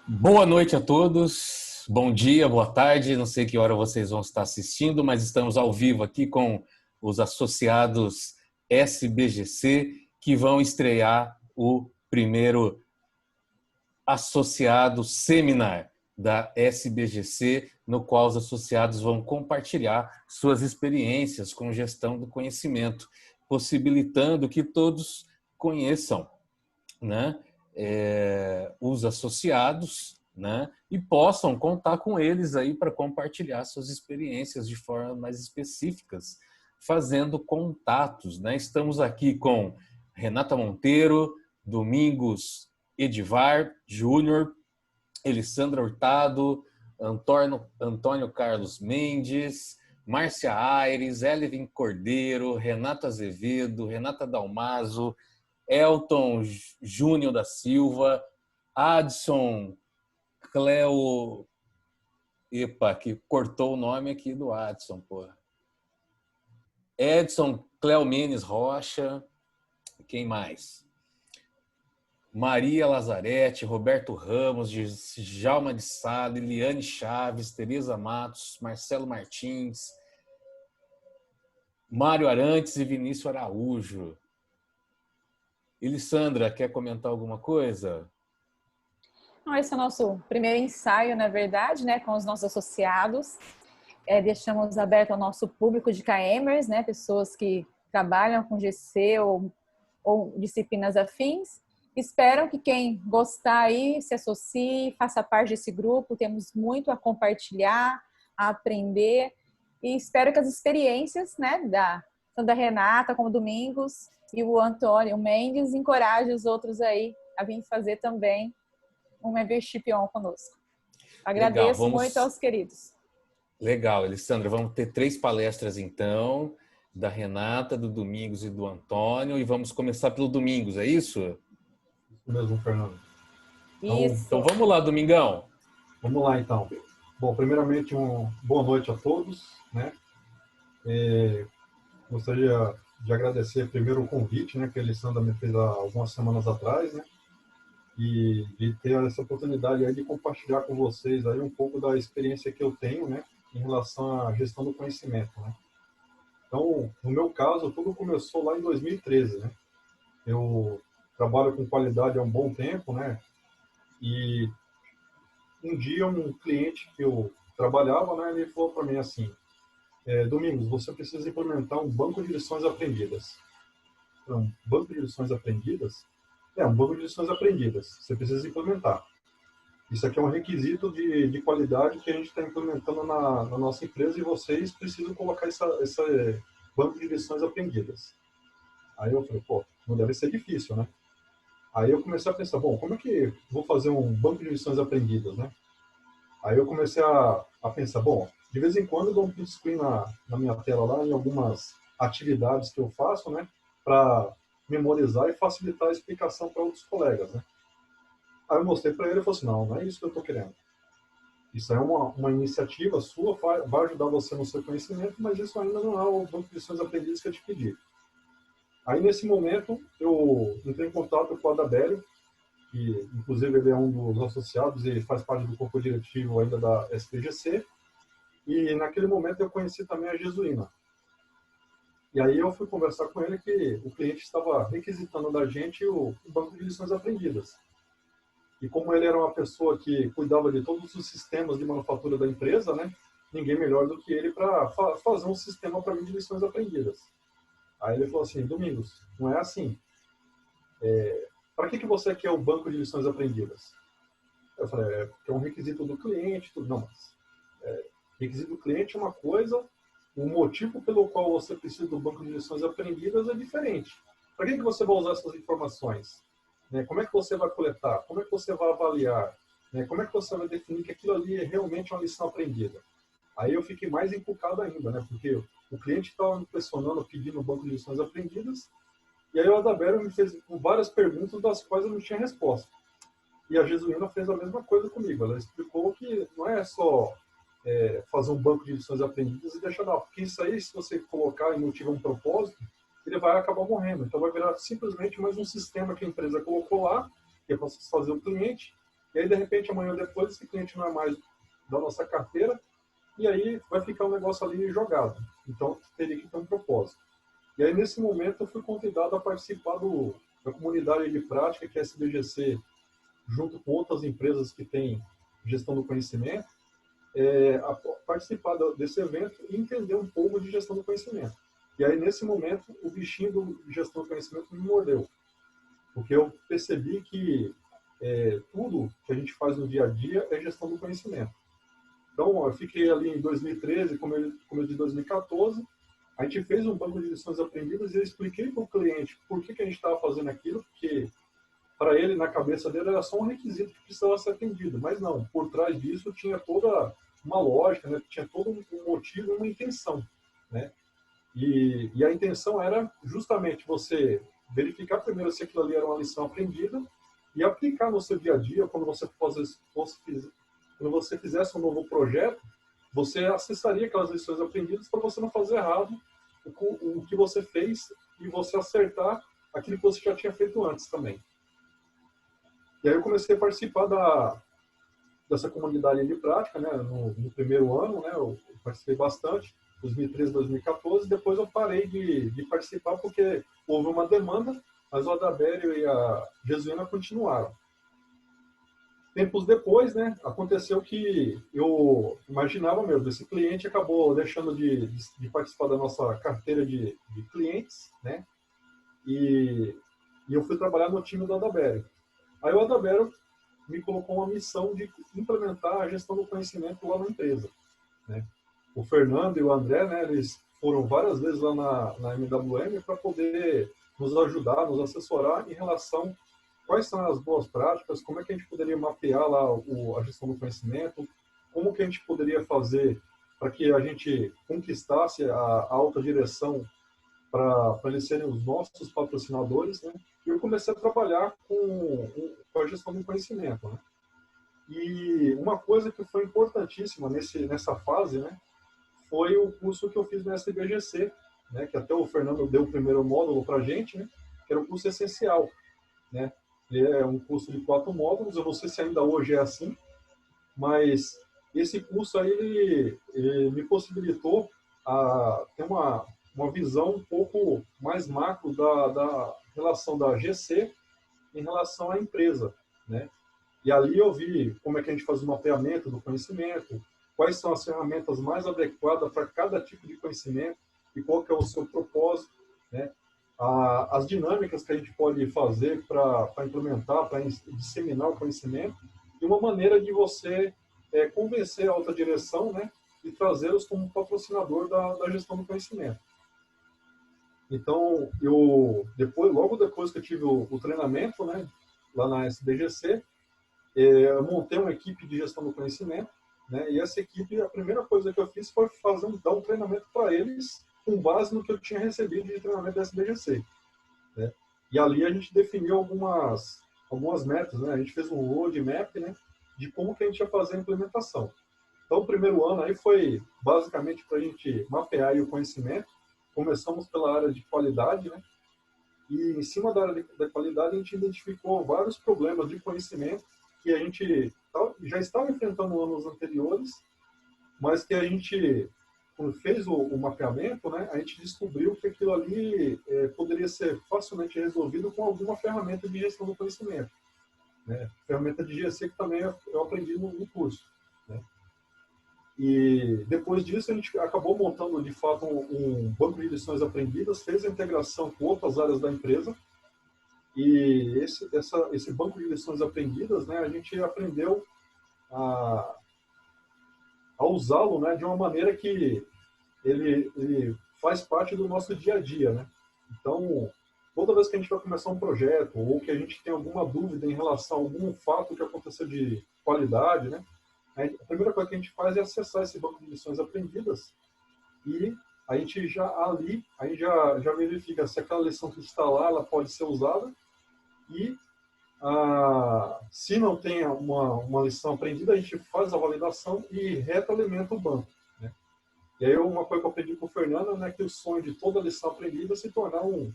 Boa noite a todos, bom dia, boa tarde, não sei que hora vocês vão estar assistindo, mas estamos ao vivo aqui com os associados SBGC que vão estrear o primeiro associado seminar da SBGC, no qual os associados vão compartilhar suas experiências com gestão do conhecimento, possibilitando que todos conheçam, né, os associados, né, e possam contar com eles aí para compartilhar suas experiências de forma mais específicas, fazendo contatos, né? Estamos aqui com Renata Monteiro, Domingos Edivar Júnior, Elisandra Hurtado, Antônio Carlos Mendes, Márcia Aires, Elvin Cordeiro, Renata Azevedo, Renata Dalmaso, Elton Júnior da Silva, Adson Cleo... Epa, que cortou o nome aqui do Adson, pô. Edson Cleomenes Rocha, quem mais? Maria Lazarete, Roberto Ramos, Djalma de Sá, Liliane Chaves, Tereza Matos, Marcelo Martins, Mário Arantes e Vinícius Araújo. Elisandra, quer comentar alguma coisa? Esse é o nosso primeiro ensaio, na verdade, né, com os nossos associados. Deixamos aberto ao nosso público de KMers, né, pessoas que trabalham com GC ou disciplinas afins. Espero que quem gostar aí se associe, faça parte desse grupo. Temos muito a compartilhar, a aprender. E espero que as experiências, né, tanto da Renata como do Domingos e o Antônio Mendes encorajem os outros aí a vir fazer também um membership on conosco. Agradeço Legal, muito aos queridos. Legal, Alessandra. Vamos ter 3 palestras, então, da Renata, do Domingos e do Antônio. E vamos começar pelo Domingos, é isso? Isso mesmo, Fernando. Isso. Então vamos lá, Domingão. Vamos lá, então. Bom, primeiramente, boa noite a todos, né? Gostaria de agradecer primeiro o convite, né, que a Alessandra me fez há algumas semanas atrás, né? E de ter essa oportunidade aí de compartilhar com vocês aí um pouco da experiência que eu tenho, né, em relação à gestão do conhecimento, né? Então, no meu caso, tudo começou lá em 2013, né? Eu trabalho com qualidade há um bom tempo, né? E um dia um cliente que eu trabalhava, né, ele falou para mim assim: Domingos, você precisa implementar um banco de lições aprendidas. Um banco de lições aprendidas? Um banco de lições aprendidas. Você precisa implementar. Isso aqui é um requisito de qualidade que a gente está implementando na nossa empresa e vocês precisam colocar esse banco de lições aprendidas. Aí eu falei, pô, não deve ser difícil, né? Aí eu comecei a pensar, bom, como é que vou fazer um banco de lições aprendidas, né? Aí eu comecei a pensar, bom, de vez em quando eu dou um print screen na minha tela lá, em algumas atividades que eu faço, né, para memorizar e facilitar a explicação para outros colegas, né. Aí eu mostrei para ele e falei assim, não é isso que eu estou querendo. Isso é uma iniciativa sua, vai ajudar você no seu conhecimento, mas isso ainda não é o banco de lições aprendidas que eu te pedi. Aí, nesse momento, eu entrei em contato com o Adabélio, que inclusive ele é um dos associados e faz parte do corpo diretivo ainda da SPGC, e naquele momento eu conheci também a Jesuína. E aí eu fui conversar com ele que o cliente estava requisitando da gente o banco de lições aprendidas. E como ele era uma pessoa que cuidava de todos os sistemas de manufatura da empresa, né, ninguém melhor do que ele para fazer um sistema para mim de lições aprendidas. Aí ele falou assim, Domingos, não é assim. Para que você quer o banco de lições aprendidas? Eu falei, porque é um requisito do cliente, tudo. Não, mas requisito do cliente é uma coisa, o motivo pelo qual você precisa do banco de lições aprendidas é diferente. Para que você vai usar essas informações? Né? Como é que você vai coletar? Como é que você vai avaliar? Né? Como é que você vai definir que aquilo ali é realmente uma lição aprendida? Aí eu fiquei mais encucado ainda, né? Porque o cliente estava me pressionando, pedindo o banco de lições aprendidas, e aí o Adabero me fez várias perguntas das quais eu não tinha resposta. E a Jesuína fez a mesma coisa comigo. Ela explicou que não é só fazer um banco de lições aprendidas e deixar lá. Porque isso aí, se você colocar e não tiver um propósito, ele vai acabar morrendo. Então vai virar simplesmente mais um sistema que a empresa colocou lá, que é para satisfazer o cliente, E aí, de repente, amanhã ou depois, esse cliente não é mais da nossa carteira, e aí vai ficar um negócio ali jogado. Então, teria que ter um propósito. E aí, nesse momento, eu fui convidado a participar da comunidade de prática, que é a SBGC, junto com outras empresas que têm gestão do conhecimento, a participar desse evento e entender um pouco de gestão do conhecimento. E aí, nesse momento, o bichinho de gestão do conhecimento me mordeu, porque eu percebi que tudo que a gente faz no dia a dia é gestão do conhecimento. Então, eu fiquei ali em 2013, começo de 2014, a gente fez um banco de lições aprendidas e eu expliquei para o cliente por que a gente estava fazendo aquilo, porque para ele, na cabeça dele, era só um requisito que precisava ser atendido. Mas não, por trás disso tinha toda uma lógica, né? Tinha todo um motivo e uma intenção, né? E a intenção era justamente você verificar primeiro se aquilo ali era uma lição aprendida e aplicar no seu dia a dia, quando você fizesse um novo projeto, você acessaria aquelas lições aprendidas para você não fazer errado o que você fez e você acertar aquilo que você já tinha feito antes também. E aí eu comecei a participar dessa comunidade de prática, né? No primeiro ano, né? Eu participei bastante, 2013, 2014. Depois eu parei de participar porque houve uma demanda, mas o Adabério e a Jesuína continuaram. Tempos depois, né? Aconteceu que eu imaginava mesmo, esse cliente acabou deixando de participar da nossa carteira de clientes, né? E eu fui trabalhar no time do Adabério. Aí o Adabério me colocou uma missão de implementar a gestão do conhecimento lá na empresa, né? O Fernando e o André, né, eles foram várias vezes lá na MWM para poder nos ajudar, nos assessorar em relação a quais são as boas práticas, como é que a gente poderia mapear lá a gestão do conhecimento, como que a gente poderia fazer para que a gente conquistasse a alta direção para eles serem os nossos patrocinadores, né? E eu comecei a trabalhar com a gestão do conhecimento, né? E uma coisa que foi importantíssima nessa fase, né, foi o curso que eu fiz na SBGC, né, que até o Fernando deu o primeiro módulo para a gente, né, que era o curso essencial, né? Ele é um curso de 4 módulos, eu não sei se ainda hoje é assim, mas esse curso aí ele me possibilitou ter uma visão um pouco mais macro da relação da GC em relação à empresa, né? E ali eu vi como é que a gente faz o mapeamento do conhecimento, quais são as ferramentas mais adequadas para cada tipo de conhecimento e qual que é o seu propósito, né? As dinâmicas que a gente pode fazer para implementar, para disseminar o conhecimento, e uma maneira de você convencer a alta direção, né, e trazê-los como patrocinador da gestão do conhecimento. Então, logo depois que eu tive o treinamento, né, lá na SBGC, eu montei uma equipe de gestão do conhecimento, né, e essa equipe, a primeira coisa que eu fiz foi dar um treinamento para eles com base no que eu tinha recebido de treinamento da SBGC, né? E ali a gente definiu algumas metas, né? A gente fez um roadmap, né, de como que a gente ia fazer a implementação. Então, o primeiro ano aí foi basicamente para a gente mapear aí o conhecimento. Começamos pela área de qualidade, né? E em cima da área da qualidade a gente identificou vários problemas de conhecimento que a gente já estava enfrentando anos anteriores, mas que a gente, quando fez o mapeamento, né, a gente descobriu que aquilo ali poderia ser facilmente resolvido com alguma ferramenta de gestão do conhecimento, né? Ferramenta de GC que também eu aprendi no curso, né? E depois disso a gente acabou montando de fato um banco de lições aprendidas, fez a integração com outras áreas da empresa, e esse banco de lições aprendidas, né, a gente aprendeu a usá-lo, né, de uma maneira que ele faz parte do nosso dia a dia, né? Então, toda vez que a gente vai começar um projeto ou que a gente tem alguma dúvida em relação a algum fato que aconteceu de qualidade, né, a primeira coisa que a gente faz é acessar esse banco de lições aprendidas e a gente já verifica se aquela lição que está lá ela pode ser usada e se não tem uma lição aprendida, a gente faz a validação e retroalimenta o banco, né? E aí uma coisa que eu aprendi com o Fernando, né, que o sonho de toda lição aprendida é se tornar um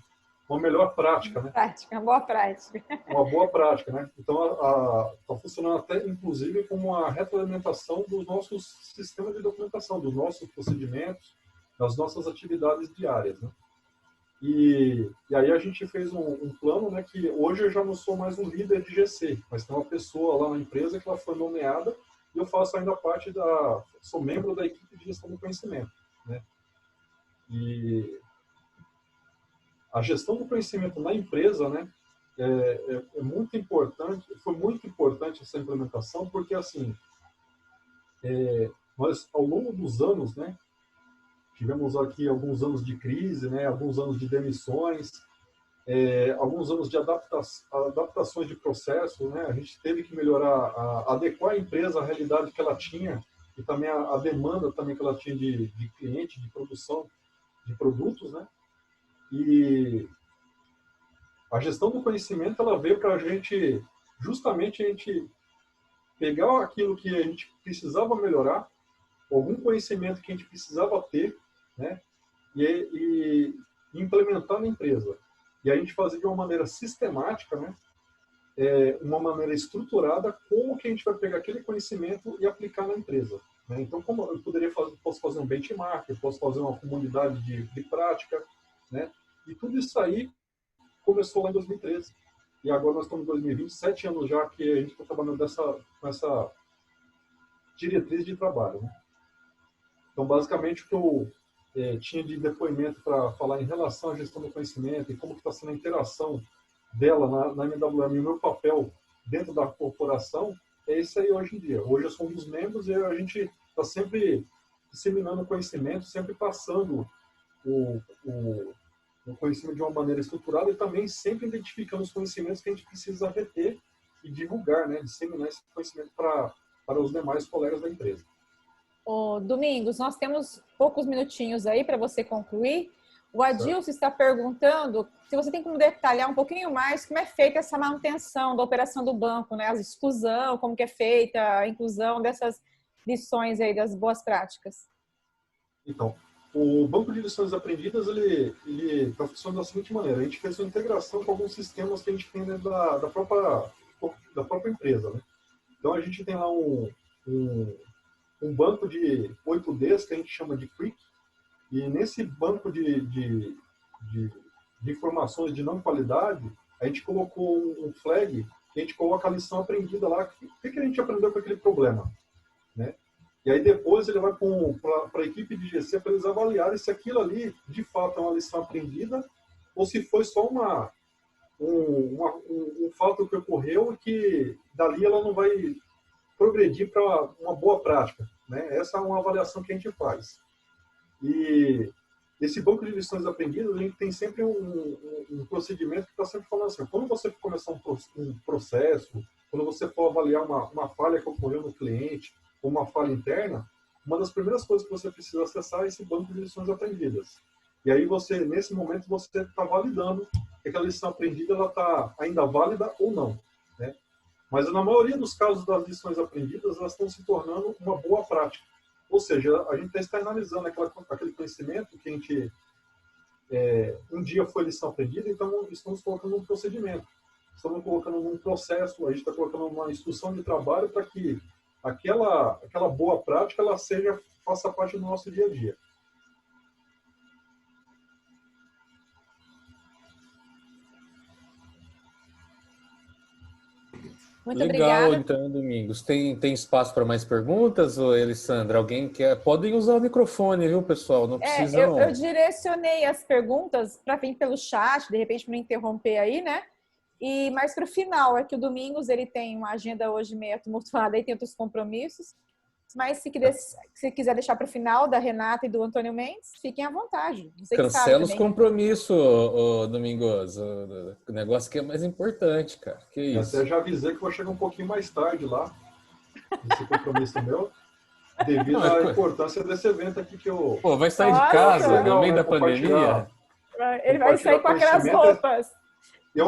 uma melhor prática, né? Prática, uma boa prática. Uma boa prática, né? Então, está funcionando até, inclusive, como uma retroalimentação dos nossos sistemas de documentação, dos nossos procedimentos, das nossas atividades diárias, né? E aí a gente fez um plano, né, que hoje eu já não sou mais um líder de GC, mas tem uma pessoa lá na empresa que ela foi nomeada e eu faço ainda parte sou membro da equipe de gestão do conhecimento, né? E a gestão do conhecimento na empresa, né, é muito importante, foi muito importante essa implementação, porque assim, nós ao longo dos anos, né, tivemos aqui alguns anos de crise, né, alguns anos de demissões, alguns anos de adaptações de processo, né, a gente teve que melhorar, adequar a empresa à realidade que ela tinha e também a demanda também que ela tinha de cliente, de produção de produtos, né, e a gestão do conhecimento ela veio para justamente a gente pegar aquilo que a gente precisava melhorar, algum conhecimento que a gente precisava ter, né, e implementar na empresa. E a gente fazer de uma maneira sistemática, né, uma maneira estruturada, como que a gente vai pegar aquele conhecimento e aplicar na empresa. Né? Então, como eu posso fazer um benchmark, eu posso fazer uma comunidade de prática, né? E tudo isso aí começou lá em 2013. E agora nós estamos em 2020, 7 anos já que a gente está trabalhando com essa diretriz de trabalho. Né? Então, basicamente, o que eu tinha de depoimento para falar em relação à gestão do conhecimento e como está sendo a interação dela na MWM e o meu papel dentro da corporação, é isso aí hoje em dia. Hoje eu sou um dos membros e a gente está sempre disseminando conhecimento, sempre passando o conhecimento de uma maneira estruturada e também sempre identificando os conhecimentos que a gente precisa reter e divulgar, né? Disseminar esse conhecimento para os demais colegas da empresa. Ô, Domingos, nós temos poucos minutinhos aí para você concluir. O Adilson está perguntando se você tem como detalhar um pouquinho mais como é feita essa manutenção da operação do banco, né? A exclusão, como que é feita a inclusão dessas lições aí das boas práticas. Então, o banco de lições aprendidas, ele está funcionando da seguinte maneira. A gente fez uma integração com alguns sistemas que a gente tem dentro da própria empresa, né? Então, a gente tem lá um banco de 8Ds que a gente chama de Quick, e nesse banco de informações de não qualidade, a gente colocou um flag, que a gente coloca a lição aprendida lá, o que a gente aprendeu com aquele problema, né? E aí depois ele vai para a equipe de GC para eles avaliarem se aquilo ali, de fato, é uma lição aprendida, ou se foi só um fato que ocorreu e que dali ela não vai progredir para uma boa prática, né? Essa é uma avaliação que a gente faz. E esse banco de lições aprendidas, a gente tem sempre um procedimento que está sempre falando assim, quando você for começar um processo, quando você for avaliar uma falha que ocorreu no cliente, ou uma falha interna, uma das primeiras coisas que você precisa acessar é esse banco de lições aprendidas. E aí nesse momento, você está validando que aquela lição aprendida ela está ainda válida ou não, né? Mas na maioria dos casos das lições aprendidas, elas estão se tornando uma boa prática. Ou seja, a gente está externalizando aquele conhecimento que a gente um dia foi lição aprendida, então estamos colocando um procedimento, estamos colocando um processo, a gente está colocando uma instrução de trabalho para que aquela boa prática ela faça parte do nosso dia a dia. Muito Legal, obrigada. então, Domingos. Tem espaço para mais perguntas, ou Elisandra? Alguém quer? Podem usar o microfone, viu, pessoal? Não precisam. Eu direcionei as perguntas para vir pelo chat, de repente para não interromper aí, né? Mas para o final, é que o Domingos ele tem uma agenda hoje meio tumultuada e tem outros compromissos. Mas se quiser deixar para o final da Renata e do Antônio Mendes, fiquem à vontade. Você que sabe Cancela os também. compromissos, ô, Domingos. O negócio que é mais importante, cara. Que isso? Eu até já avisei que vou chegar um pouquinho mais tarde lá, nesse compromisso meu, devido à importância desse evento aqui que eu... Pô, vai sair Nossa! de casa Legal, no meio né? da pandemia? Ele vai sair com aquelas roupas de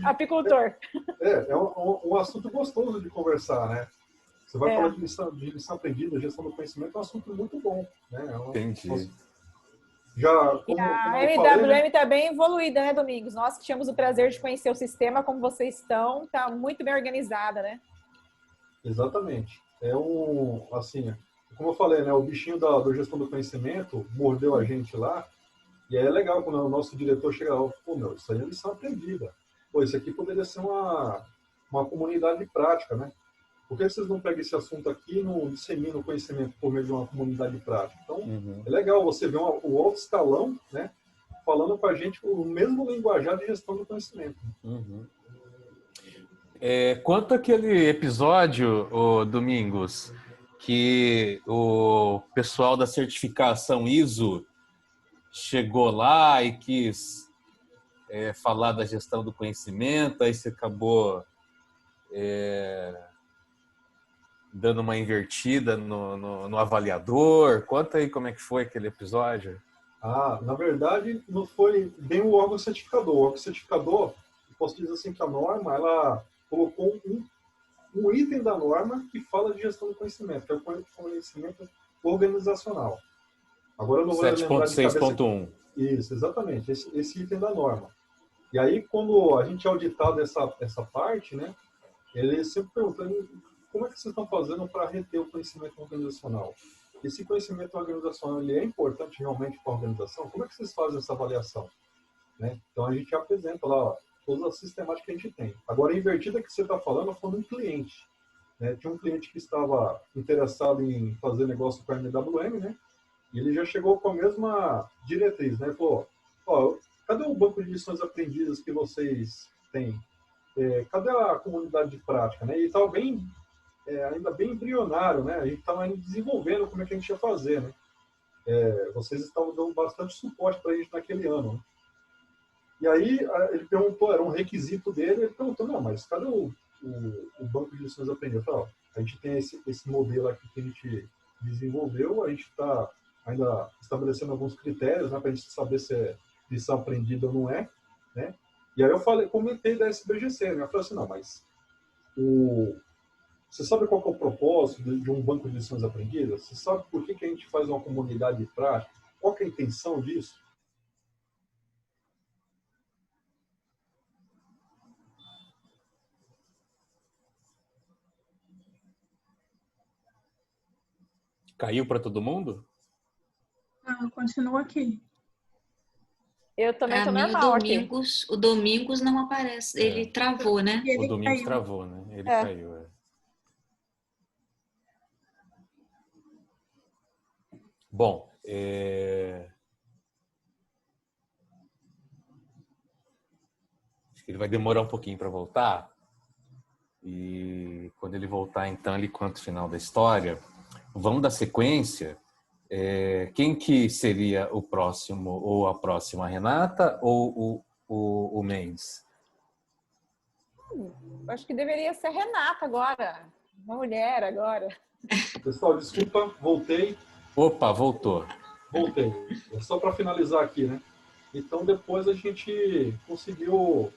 apicultor. É um assunto gostoso de conversar, né? Você vai falar de lição aprendida, gestão do conhecimento, é um assunto muito bom, né? Entendi. Já, E como a eu falei, né? MWM está bem evoluída, né, Domingos? Nós que tínhamos o prazer de conhecer o sistema como vocês estão, está muito bem organizada, né? Exatamente. É um, assim, como eu falei, né? O bichinho da gestão do conhecimento mordeu a gente lá. E aí é legal quando o nosso diretor chega lá, pô, meu, isso aí é lição aprendida. Pô, isso aqui poderia ser uma comunidade de prática, né? Por que vocês não pegam esse assunto aqui e não disseminam o conhecimento por meio de uma comunidade de prática? Então, Uhum. é legal você ver o alto escalão, né? Falando com a gente o mesmo linguajar de gestão do conhecimento. Uhum. Quanto àquele episódio, Domingos, que o pessoal da certificação ISO chegou lá e quis falar da gestão do conhecimento, aí você acabou dando uma invertida no avaliador. Conta aí como é que foi aquele episódio. Na verdade, não foi bem o órgão certificador. O órgão certificador, eu posso dizer assim que a norma, ela colocou um item da norma que fala de gestão do conhecimento, que é o conhecimento organizacional. Agora eu não vou lembrar de cabeça. 7.6.1. Isso, exatamente, esse item da norma. E aí, quando a gente é auditado essa parte, né, ele sempre pergunta como é que vocês estão fazendo para reter o conhecimento organizacional? Esse conhecimento organizacional ele é importante realmente para a organização? Como é que vocês fazem essa avaliação? Né? Então, a gente apresenta lá ó, toda a sistemática que a gente tem. Agora, a invertida que você está falando foi um cliente. Né? Tinha um cliente que estava interessado em fazer negócio com a MWM, né? E ele já chegou com a mesma diretriz, né? Falou, ó, cadê o banco de lições aprendidas que vocês têm? Cadê a comunidade de prática? Né? E estava bem, ainda bem embrionário, né? A gente estava ainda desenvolvendo como é que a gente ia fazer, né? Vocês estavam dando bastante suporte para a gente naquele ano. Né? E aí ele perguntou, era um requisito dele, ele perguntou, não, mas cadê o banco de lições aprendidas? Eu falei, ó, a gente tem esse modelo aqui que a gente desenvolveu, a gente está ainda estabelecendo alguns critérios, né, para a gente saber se é lição aprendida ou não é, né? E aí eu comentei da SBGC, né? Eu falei assim, não, mas você sabe qual que é o propósito de um banco de lições aprendidas? Você sabe por que a gente faz uma comunidade de prática? Qual que é a intenção disso? Caiu para todo mundo? Não, continua aqui. Eu também Para tô mim, normal aqui. O Domingos não aparece. Ele travou, né? O Domingos caiu. travou, né? Ele É. caiu. Bom, acho que ele vai demorar um pouquinho para voltar. E quando ele voltar, então, ele conta o final da história. Vamos dar sequência. Quem que seria o próximo ou a próxima, a Renata ou o Mendes? Acho que deveria ser Renata agora. Uma mulher agora. Pessoal, desculpa, voltei. Opa, voltou. Voltei. Só para finalizar aqui, né? Então, depois a gente conseguiu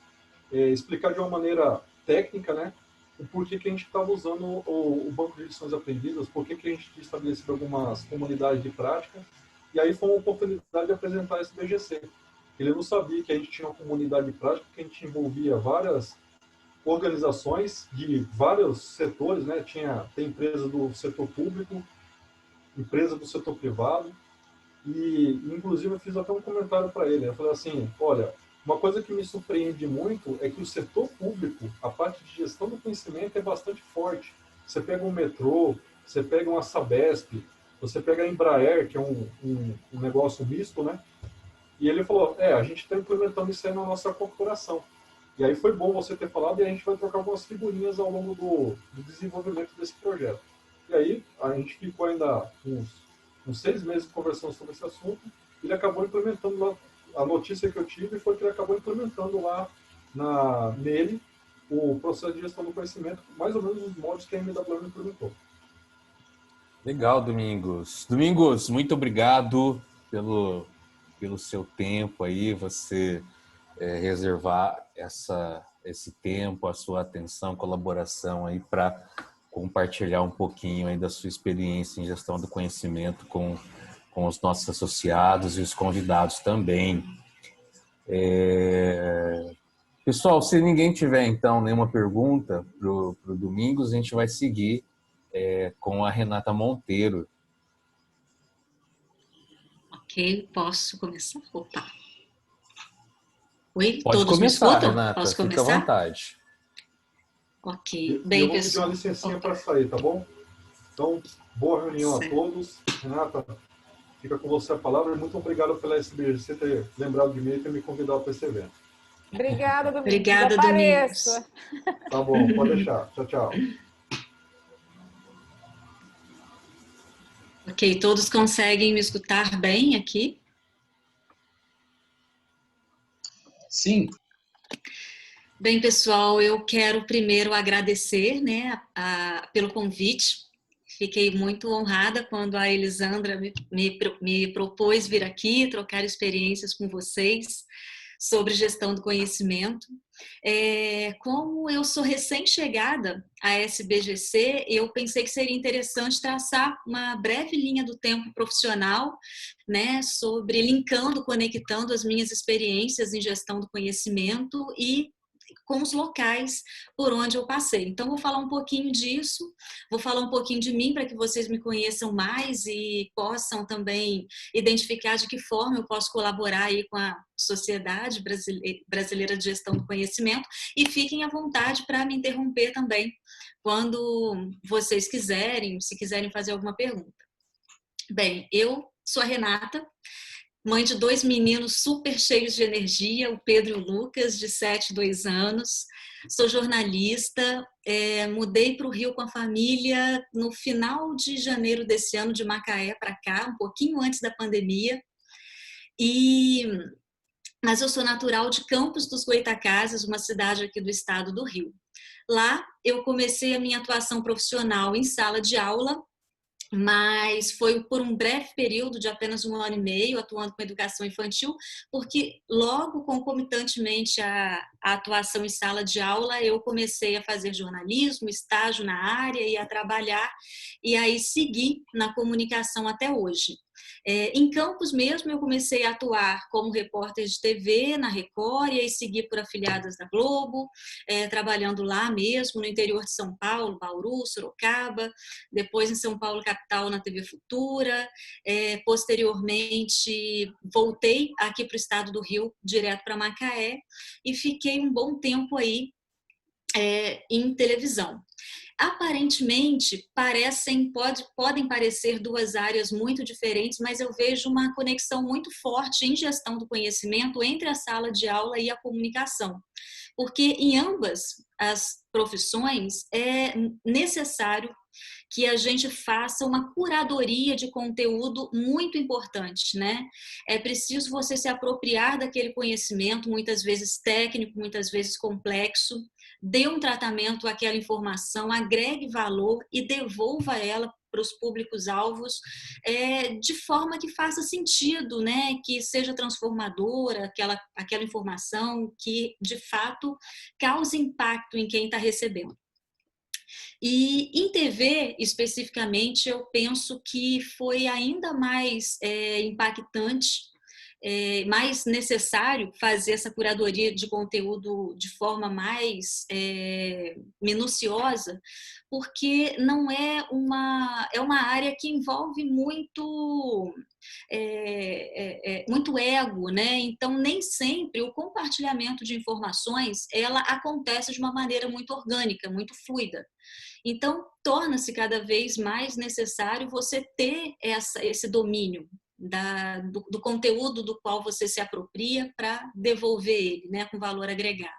explicar de uma maneira técnica, né? O porquê que a gente estava usando o banco de lições aprendidas, porquê que a gente tinha estabelecido algumas comunidades de prática. E aí foi uma oportunidade de apresentar esse BGC. Ele não sabia que a gente tinha uma comunidade de prática, que a gente envolvia várias organizações de vários setores, né? Tem empresa do setor público, empresa do setor privado, e inclusive eu fiz até um comentário para ele. Eu falei assim, olha, uma coisa que me surpreende muito é que o setor público, a parte de gestão do conhecimento é bastante forte. Você pega um metrô, você pega uma Sabesp, você pega a Embraer, que é um negócio misto, né? E ele falou, a gente está implementando isso aí na nossa corporação. E aí foi bom você ter falado e a gente vai trocar algumas figurinhas ao longo do desenvolvimento desse projeto. E aí a gente ficou ainda uns 6 meses conversando sobre esse assunto e ele acabou implementando lá. A notícia que eu tive foi que ele acabou implementando lá nele o processo de gestão do conhecimento, mais ou menos os modos que a MWM implementou. Legal, Domingos. Domingos, muito obrigado pelo seu tempo aí, você reservar esse tempo, a sua atenção, colaboração aí para compartilhar um pouquinho aí da sua experiência em gestão do conhecimento com com os nossos associados e os convidados também. Pessoal, se ninguém tiver, então, nenhuma pergunta para o Domingos, a gente vai seguir com a Renata Monteiro. Ok, posso começar? Opa. Oi, Pode todos começar, me escutam? Renata, Posso fica à começar? vontade. Ok, E bem, eu vou pedir pessoal. uma licencinha Ok, para sair, tá bom? Então, boa reunião a certo. todos. Renata, fica com você a palavra. Muito obrigado pela SBGC ter lembrado de mim e ter me convidado para esse evento. Obrigada, Domingos. Obrigada, Apareço. Domingos. Tá bom, pode deixar. Tchau, tchau. Ok, todos conseguem me escutar bem aqui? Sim. Bem, pessoal, eu quero primeiro agradecer, né, pelo convite. Fiquei muito honrada quando a Elisandra me propôs vir aqui trocar experiências com vocês sobre gestão do conhecimento. Como eu sou recém-chegada à SBGC, eu pensei que seria interessante traçar uma breve linha do tempo profissional, né, sobre linkando, conectando as minhas experiências em gestão do conhecimento e com os locais por onde eu passei. Então, vou falar um pouquinho disso, vou falar um pouquinho de mim para que vocês me conheçam mais e possam também identificar de que forma eu posso colaborar aí com a Sociedade Brasileira de Gestão do Conhecimento, e fiquem à vontade para me interromper também quando vocês quiserem, se quiserem fazer alguma pergunta. Bem, eu sou a Renata, mãe de 2 meninos super cheios de energia, o Pedro e o Lucas, de 7 e 2 anos. Sou jornalista, mudei para o Rio com a família no final de janeiro desse ano, de Macaé para cá, um pouquinho antes da pandemia. Mas eu sou natural de Campos dos Goytacazes, uma cidade aqui do estado do Rio. Lá eu comecei a minha atuação profissional em sala de aula, mas foi por um breve período de apenas 1 ano e meio, atuando com educação infantil, porque logo concomitantemente à atuação em sala de aula, eu comecei a fazer jornalismo, estágio na área e a trabalhar, e aí segui na comunicação até hoje. Em Campos mesmo, eu comecei a atuar como repórter de TV na Record, e aí segui por afiliadas da Globo, trabalhando lá mesmo, no interior de São Paulo, Bauru, Sorocaba, depois em São Paulo, capital, na TV Futura. Posteriormente, voltei aqui para o estado do Rio, direto para Macaé, e fiquei um bom tempo aí em televisão. Aparentemente, podem parecer 2 áreas muito diferentes, mas eu vejo uma conexão muito forte em gestão do conhecimento entre a sala de aula e a comunicação. Porque em ambas as profissões é necessário que a gente faça uma curadoria de conteúdo muito importante, né? É preciso você se apropriar daquele conhecimento, muitas vezes técnico, muitas vezes complexo, dê um tratamento àquela informação, agregue valor e devolva ela para os públicos-alvos de forma que faça sentido, né? Que seja transformadora, aquela informação que, de fato, cause impacto em quem está recebendo. E em TV, especificamente, eu penso que foi ainda mais impactante, mais necessário fazer essa curadoria de conteúdo de forma mais minuciosa, porque não é uma área que envolve muito ego, né? Então nem sempre o compartilhamento de informações ela acontece de uma maneira muito orgânica, muito fluida. Então torna-se cada vez mais necessário você ter esse domínio do conteúdo do qual você se apropria para devolver ele, né, com valor agregado.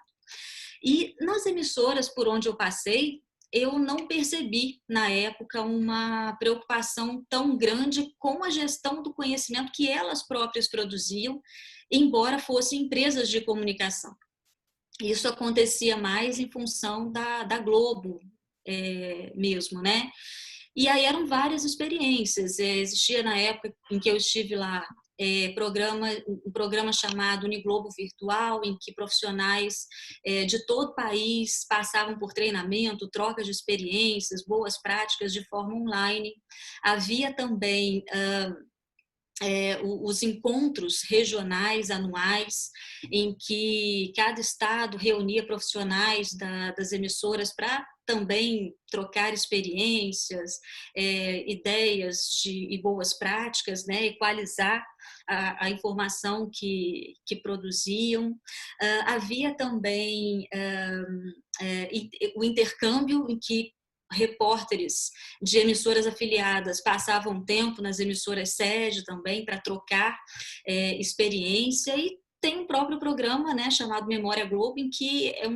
E nas emissoras por onde eu passei, eu não percebi na época uma preocupação tão grande com a gestão do conhecimento que elas próprias produziam, embora fossem empresas de comunicação. Isso acontecia mais em função da Globo mesmo, né? E aí eram várias experiências. Existia na época em que eu estive lá um programa chamado Uniglobo Virtual, em que profissionais de todo o país passavam por treinamento, troca de experiências, boas práticas de forma online. Havia também os encontros regionais anuais, em que cada estado reunia profissionais das emissoras para também trocar experiências, ideias e boas práticas, né, equalizar a informação que produziam. Havia também o intercâmbio em que repórteres de emissoras afiliadas passavam tempo nas emissoras sede também para trocar experiência, e tem um próprio programa, né, chamado Memória Globo, em que é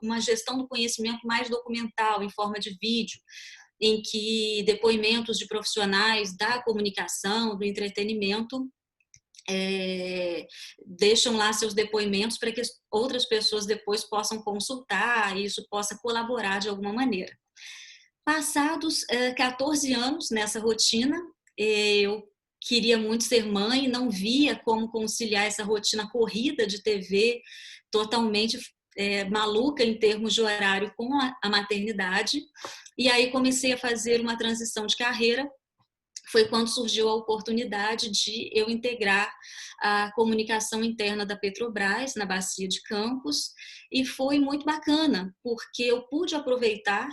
uma gestão do conhecimento mais documental, em forma de vídeo, em que depoimentos de profissionais da comunicação, do entretenimento, deixam lá seus depoimentos para que outras pessoas depois possam consultar e isso possa colaborar de alguma maneira. Passados 14 anos nessa rotina, eu queria muito ser mãe, não via como conciliar essa rotina corrida de TV, totalmente maluca em termos de horário, com a maternidade. E aí comecei a fazer uma transição de carreira. Foi quando surgiu a oportunidade de eu integrar a comunicação interna da Petrobras na Bacia de Campos, e foi muito bacana, porque eu pude aproveitar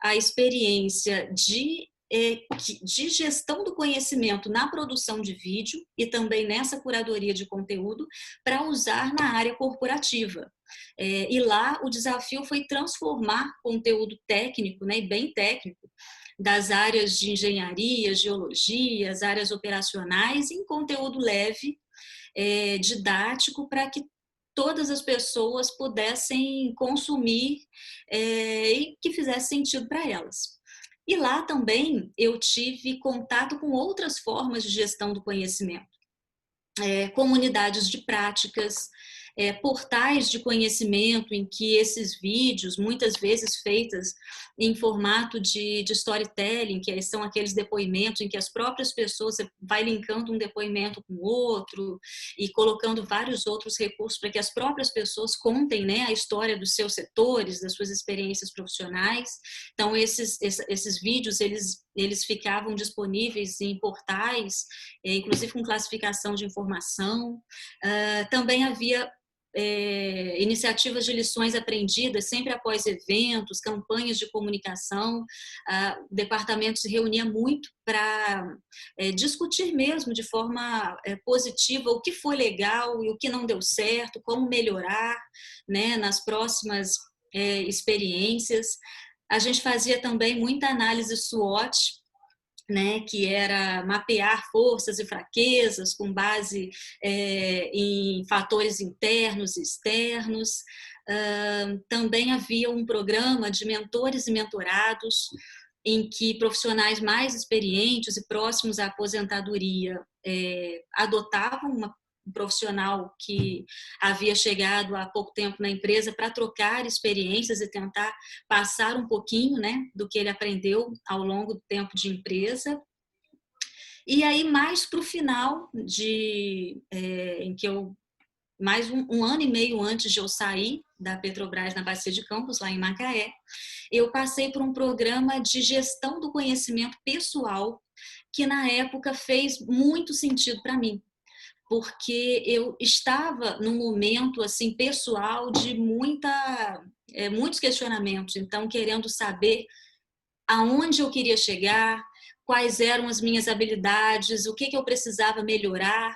a experiência de gestão do conhecimento na produção de vídeo e também nessa curadoria de conteúdo para usar na área corporativa. E lá o desafio foi transformar conteúdo técnico, né, bem técnico, das áreas de engenharia, geologia, as áreas operacionais, em conteúdo leve, didático, para que todas as pessoas pudessem consumir e que fizesse sentido para elas. E lá também eu tive contato com outras formas de gestão do conhecimento, comunidades de práticas, portais de conhecimento em que esses vídeos, muitas vezes feitas em formato de storytelling, que são aqueles depoimentos em que as próprias pessoas vai linkando um depoimento com o outro e colocando vários outros recursos para que as próprias pessoas contem, né, a história dos seus setores, das suas experiências profissionais. Então, esses vídeos, eles ficavam disponíveis em portais, inclusive com classificação de informação. Também havia iniciativas de lições aprendidas sempre após eventos, campanhas de comunicação. O departamento se reunia muito para discutir mesmo de forma positiva o que foi legal e o que não deu certo, como melhorar, né, nas próximas experiências. A gente fazia também muita análise SWOT, né, que era mapear forças e fraquezas com base em fatores internos e externos. Também havia um programa de mentores e mentorados, em que profissionais mais experientes e próximos à aposentadoria adotavam um profissional que havia chegado há pouco tempo na empresa para trocar experiências e tentar passar um pouquinho, né, do que ele aprendeu ao longo do tempo de empresa. E aí, mais para o final, em que eu, mais um ano e meio antes de eu sair da Petrobras na Bacia de Campos, lá em Macaé, eu passei por um programa de gestão do conhecimento pessoal, que na época fez muito sentido para mim, porque eu estava num momento assim pessoal de muitos questionamentos, então querendo saber aonde eu queria chegar, quais eram as minhas habilidades, o que eu precisava melhorar.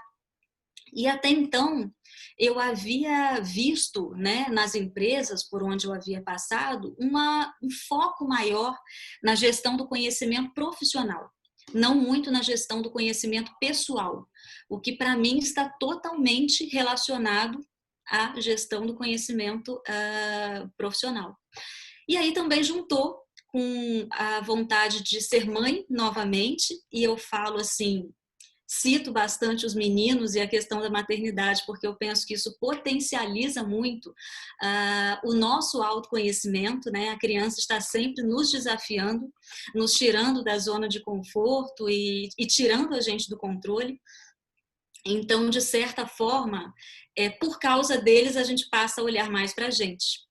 E até então eu havia visto, né, nas empresas por onde eu havia passado um foco maior na gestão do conhecimento profissional, não muito na gestão do conhecimento pessoal, o que para mim está totalmente relacionado à gestão do conhecimento profissional. E aí também juntou com a vontade de ser mãe novamente, e eu falo assim, cito bastante os meninos e a questão da maternidade, porque eu penso que isso potencializa muito o nosso autoconhecimento, né? A criança está sempre nos desafiando, nos tirando da zona de conforto e tirando a gente do controle. Então, de certa forma, por causa deles, a gente passa a olhar mais para a gente.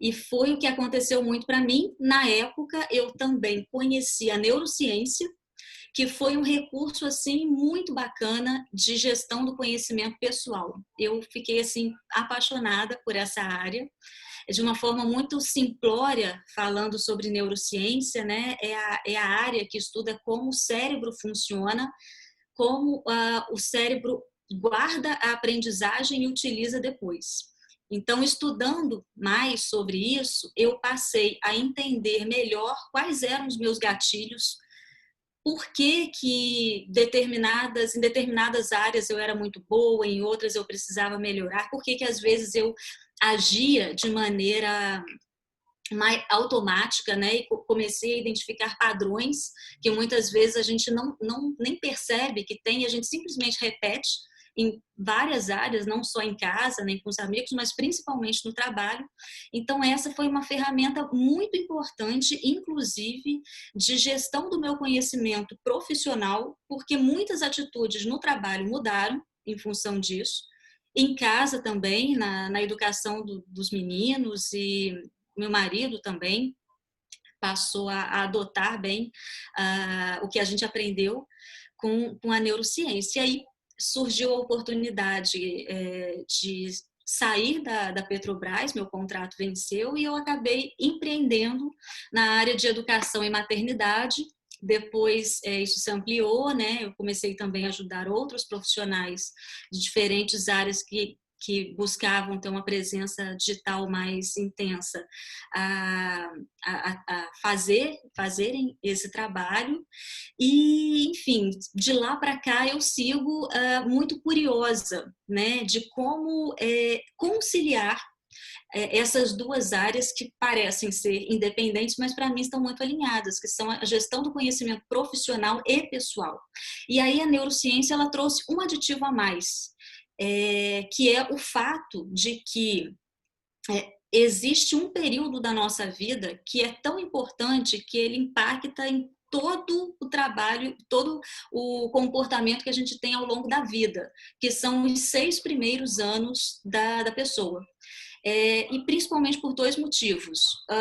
E foi o que aconteceu muito para mim. Na época, eu também conheci a neurociência que foi um recurso assim muito bacana de gestão do conhecimento pessoal. Eu fiquei assim apaixonada por essa área. De uma forma muito simplória, falando sobre neurociência, né? É a área que estuda como o cérebro funciona, como o cérebro guarda a aprendizagem e utiliza depois. Então, estudando mais sobre isso, eu passei a entender melhor quais eram os meus gatilhos, por que em determinadas áreas eu era muito boa, em outras eu precisava melhorar, por que às vezes eu agia de maneira mais automática, né? E comecei a identificar padrões que muitas vezes a gente nem percebe que tem, a gente simplesmente repete em várias áreas, não só em casa, nem com os amigos, mas principalmente no trabalho. Então, essa foi uma ferramenta muito importante, inclusive, de gestão do meu conhecimento profissional, porque muitas atitudes no trabalho mudaram em função disso. Em casa também, na educação dos meninos, e meu marido também passou a adotar bem o que a gente aprendeu com a neurociência. E aí surgiu a oportunidade de sair da Petrobras, meu contrato venceu e eu acabei empreendendo na área de educação e maternidade. Depois isso se ampliou, né? Eu comecei também a ajudar outros profissionais de diferentes áreas que buscavam ter uma presença digital mais intensa a fazerem esse trabalho. E, enfim, de lá para cá eu sigo muito curiosa, né, de como conciliar essas duas áreas que parecem ser independentes, mas para mim estão muito alinhadas, que são a gestão do conhecimento profissional e pessoal. E aí a neurociência ela trouxe um aditivo a mais, que é o fato de que existe um período da nossa vida que é tão importante que ele impacta em todo o trabalho, todo o comportamento que a gente tem ao longo da vida, que são os 6 primeiros anos da pessoa. E principalmente por 2 motivos.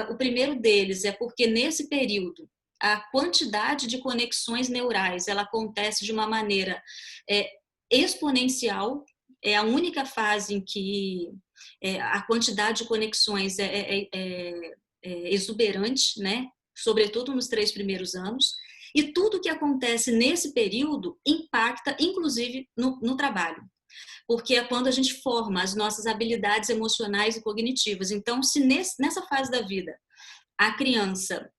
O primeiro deles é porque nesse período a quantidade de conexões neurais ela acontece de uma maneira exponencial. É a única fase em que a quantidade de conexões é exuberante, né? Sobretudo nos 3 primeiros anos. E tudo que acontece nesse período impacta, inclusive, no trabalho. Porque é quando a gente forma as nossas habilidades emocionais e cognitivas. Então, se nessa fase da vida a criança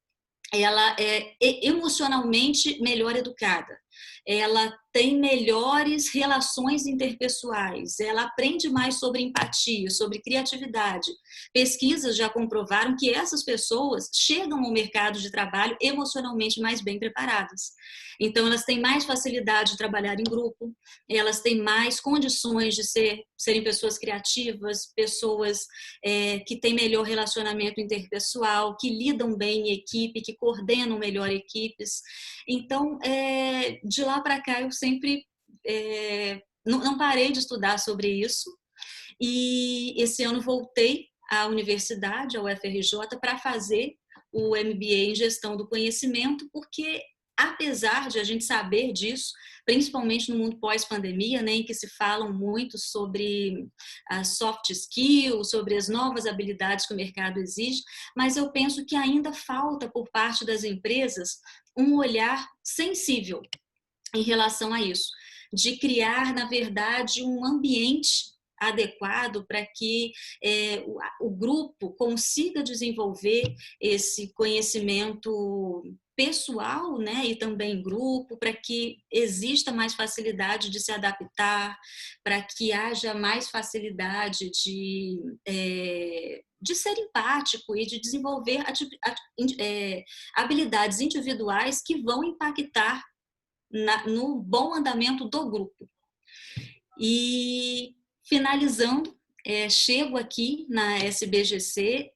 ela é emocionalmente melhor educada, ela tem melhores relações interpessoais, ela aprende mais sobre empatia, sobre criatividade. Pesquisas já comprovaram que essas pessoas chegam ao mercado de trabalho emocionalmente mais bem preparadas. Então, elas têm mais facilidade de trabalhar em grupo, elas têm mais condições de serem pessoas criativas, pessoas que têm melhor relacionamento interpessoal, que lidam bem em equipe, que coordenam melhor equipes. Então, de lá para cá, eu sempre não parei de estudar sobre isso. E esse ano voltei à universidade, ao UFRJ, para fazer o MBA em Gestão do Conhecimento, porque apesar de a gente saber disso, principalmente no mundo pós-pandemia, né, em que se falam muito sobre soft skills, sobre as novas habilidades que o mercado exige, mas eu penso que ainda falta por parte das empresas um olhar sensível em relação a isso, de criar, na verdade, um ambiente adequado para que o grupo consiga desenvolver esse conhecimento pessoal, né, e também em grupo, para que exista mais facilidade de se adaptar, para que haja mais facilidade de ser empático e de desenvolver habilidades individuais que vão impactar no bom andamento do grupo. E finalizando, chego aqui na SBGC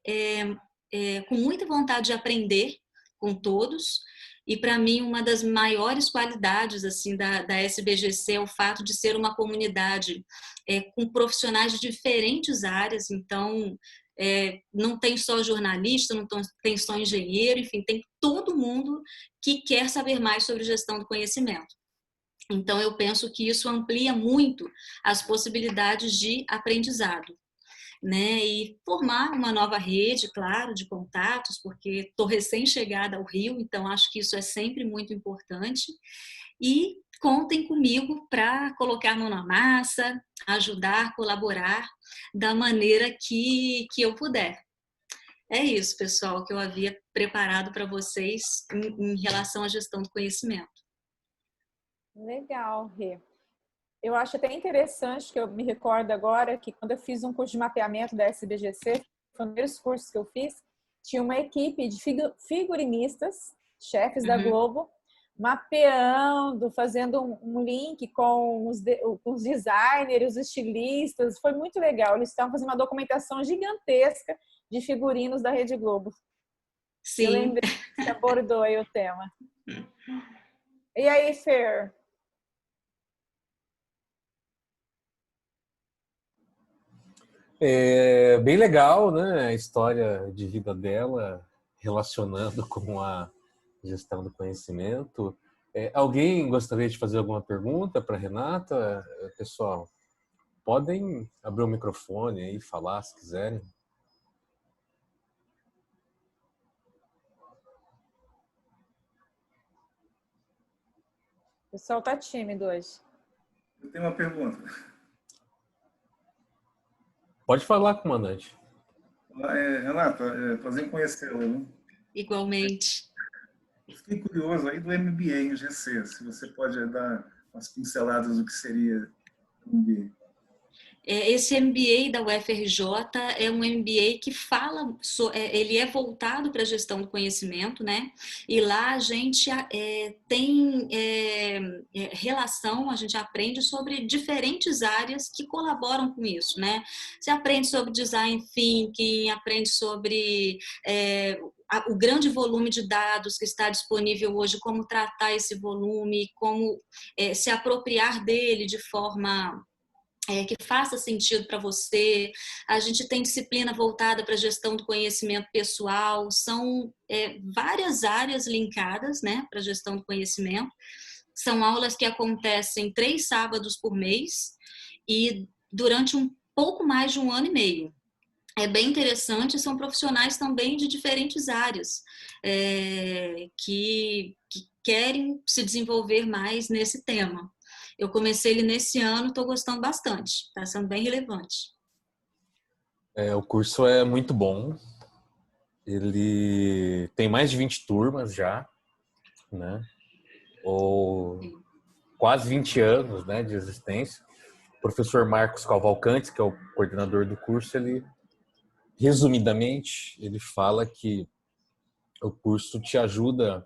com muita vontade de aprender com todos, e para mim uma das maiores qualidades assim da SBGC é o fato de ser uma comunidade com profissionais de diferentes áreas. Então não tem só jornalista, não tem só engenheiro, enfim, tem todo mundo que quer saber mais sobre gestão do conhecimento. Então, eu penso que isso amplia muito as possibilidades de aprendizado, né? E formar uma nova rede, claro, de contatos, porque estou recém-chegada ao Rio, então acho que isso é sempre muito importante. E contem comigo para colocar a mão na massa, ajudar, colaborar da maneira que eu puder. É isso, pessoal, que eu havia preparado para vocês em relação à gestão do conhecimento. Legal, Rê. Eu acho até interessante, que eu me recordo agora, que quando eu fiz um curso de mapeamento da SBGC, foi um dos primeiros cursos que eu fiz, tinha uma equipe de figurinistas, chefes da Globo, mapeando, fazendo um link com os designers, os estilistas. Foi muito legal. Eles estavam fazendo uma documentação gigantesca de figurinos da Rede Globo. Sim. Eu lembrei que você abordou aí o tema. E aí, Fer? É bem legal, né, a história de vida dela, relacionando com a gestão do conhecimento. Alguém gostaria de fazer alguma pergunta para a Renata? Pessoal, podem abrir o microfone aí e falar se quiserem. O pessoal está tímido hoje. Eu tenho uma pergunta. Pode falar, comandante. Renata, prazer em conhecê-la, né? Igualmente. Eu fiquei curioso aí do MBA em GC, se você pode dar umas pinceladas do que seria o MBA. Esse MBA da UFRJ é um MBA que fala, ele é voltado para a gestão do conhecimento, né? E lá a gente tem relação, a gente aprende sobre diferentes áreas que colaboram com isso, né? Você aprende sobre design thinking, aprende sobre o grande volume de dados que está disponível hoje, como tratar esse volume, como se apropriar dele de forma que faça sentido para você. A gente tem disciplina voltada para a gestão do conhecimento pessoal, são várias áreas linkadas, né, para a gestão do conhecimento. São aulas que acontecem 3 sábados por mês e durante um pouco mais de 1 ano e meio. É bem interessante, são profissionais também de diferentes áreas que querem se desenvolver mais nesse tema. Eu comecei ele nesse ano, estou gostando bastante, está sendo bem relevante. O curso é muito bom, ele tem mais de 20 turmas já, né? Ou quase 20 anos, né, de existência. O professor Marcos Cavalcante, que é o coordenador do curso, ele, resumidamente, ele fala que o curso te ajuda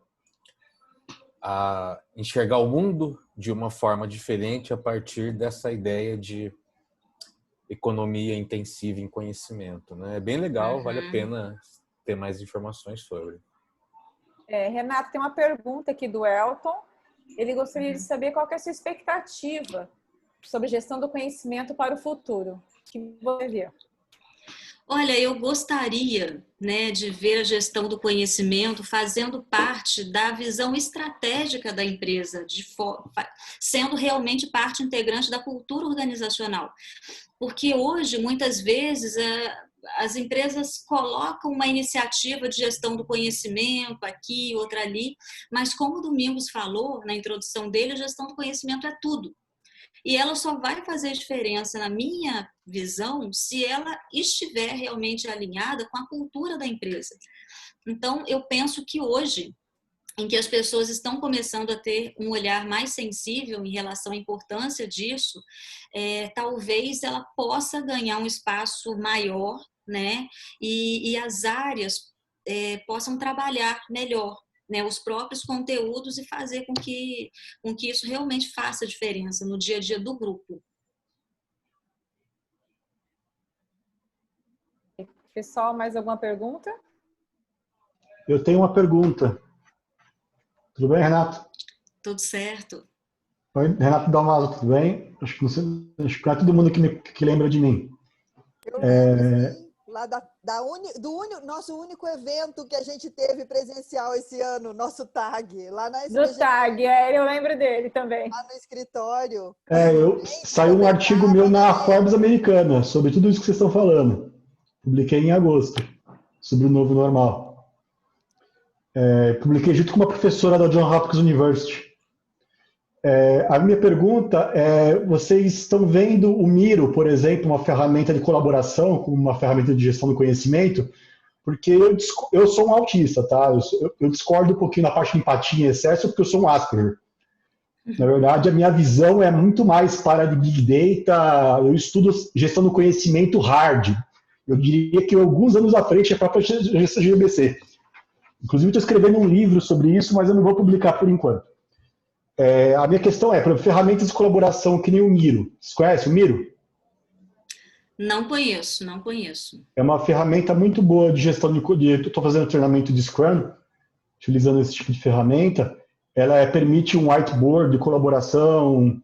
a enxergar o mundo de uma forma diferente a partir dessa ideia de economia intensiva em conhecimento, né? É bem legal, vale a pena ter mais informações sobre. Renato, tem uma pergunta aqui do Elton. Ele gostaria de saber qual que é a sua expectativa sobre gestão do conhecimento para o futuro. O que você vê? Olha, eu gostaria, né, de ver a gestão do conhecimento fazendo parte da visão estratégica da empresa, sendo realmente parte integrante da cultura organizacional. Porque hoje, muitas vezes, as empresas colocam uma iniciativa de gestão do conhecimento aqui, outra ali, mas como o Domingos falou na introdução dele, a gestão do conhecimento é tudo. E ela só vai fazer diferença, na minha visão, se ela estiver realmente alinhada com a cultura da empresa. Então, eu penso que hoje, em que as pessoas estão começando a ter um olhar mais sensível em relação à importância disso, talvez ela possa ganhar um espaço maior, né? E as áreas possam trabalhar melhor, né, os próprios conteúdos e fazer com que isso realmente faça diferença no dia a dia do grupo. Pessoal, mais alguma pergunta? Eu tenho uma pergunta. Tudo bem, Renato? Tudo certo. Oi, Renato Dalmaso, tudo bem? Acho que não é todo mundo que lembra de mim. lá nosso único evento que a gente teve presencial esse ano, nosso TAG, lá na Do SBG, TAG, eu lembro dele também. lá no escritório. Saiu um artigo meu na Forbes americana sobre tudo isso que vocês estão falando. Publiquei em agosto, sobre o novo normal. Publiquei junto com uma professora da Johns Hopkins University. A minha pergunta é, vocês estão vendo o Miro, por exemplo, uma ferramenta de colaboração, como uma ferramenta de gestão do conhecimento? Porque eu sou um autista, tá? Eu discordo um pouquinho na parte de empatia em excesso, porque eu sou um Asperger. Na verdade, a minha visão é muito mais para de Big Data, eu estudo gestão do conhecimento hard. Eu diria que alguns anos à frente é a própria gestão de GBC. Inclusive, estou escrevendo um livro sobre isso, mas eu não vou publicar por enquanto. A minha questão é, por exemplo, ferramentas de colaboração que nem o Miro. Vocês conhecem o Miro? Não conheço, não conheço. É uma ferramenta muito boa de gestão estou fazendo treinamento de Scrum, utilizando esse tipo de ferramenta. Ela permite um whiteboard de colaboração.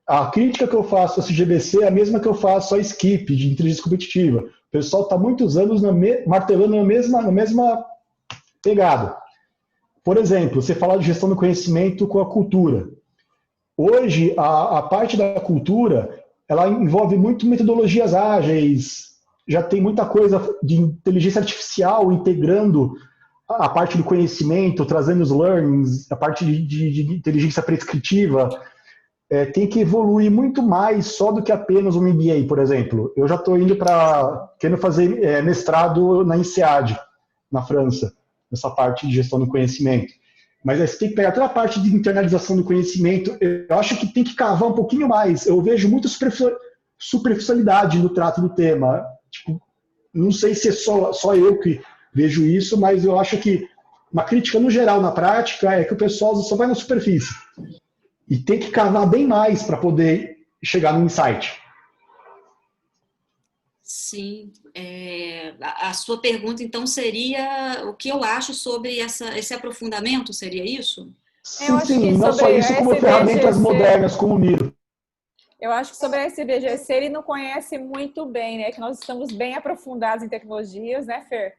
A crítica que eu faço a CGBC é a mesma que eu faço a Skip, de inteligência competitiva. O pessoal está há muitos anos martelando na mesma pegada. Por exemplo, você fala de gestão do conhecimento com a cultura. Hoje, a parte da cultura, ela envolve muito metodologias ágeis, já tem muita coisa de inteligência artificial integrando a parte do conhecimento, trazendo os learnings, a parte de inteligência prescritiva. Tem que evoluir muito mais só do que apenas um MBA, por exemplo. Eu já estou querendo fazer mestrado na INSEAD, na França, nessa parte de gestão do conhecimento. Mas aí você tem que pegar toda a parte de internalização do conhecimento. Eu acho que tem que cavar um pouquinho mais. Eu vejo muita superficialidade no trato do tema. Tipo, não sei se é só eu que vejo isso, mas eu acho que uma crítica no geral, na prática, é que o pessoal só vai na superfície. E tem que cavar bem mais para poder chegar no insight. Sim. A sua pergunta, então, seria o que eu acho sobre esse aprofundamento? Seria isso? Sim, não só isso, como ferramentas modernas, como o Miro. Eu acho que sobre a SBGC ele não conhece muito bem, né? Que nós estamos bem aprofundados em tecnologias, né, Fer?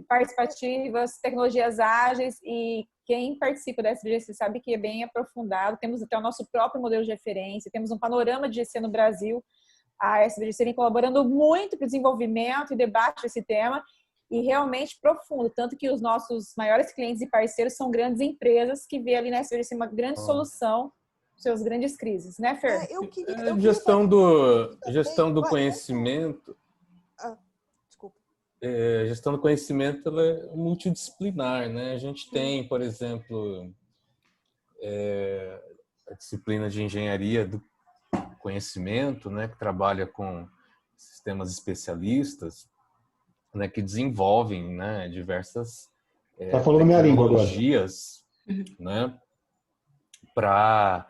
Participativas, tecnologias ágeis, e quem participa da SBGC sabe que é bem aprofundado. Temos até o nosso próprio modelo de referência, temos um panorama de GC no Brasil. A SBGC vem colaborando muito para o desenvolvimento e debate desse tema, e realmente profundo, tanto que os nossos maiores clientes e parceiros são grandes empresas que vê ali na SBGC uma grande solução para suas grandes crises, né, Fer? Gestão do conhecimento. Gestão do conhecimento ela é multidisciplinar, né? A gente tem, por exemplo, a disciplina de engenharia do conhecimento, né, que trabalha com sistemas especialistas, né, que desenvolvem, né, diversas tecnologias, né, para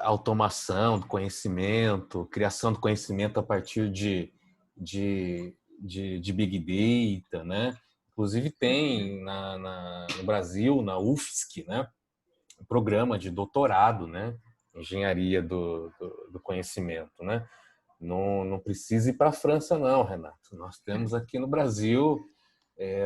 automação do conhecimento, criação do conhecimento a partir de Big Data, né? Inclusive tem no Brasil, na UFSC, né, um programa de doutorado, né, engenharia do conhecimento, né? Não precisa ir para a França, não, Renato. Nós temos aqui no Brasil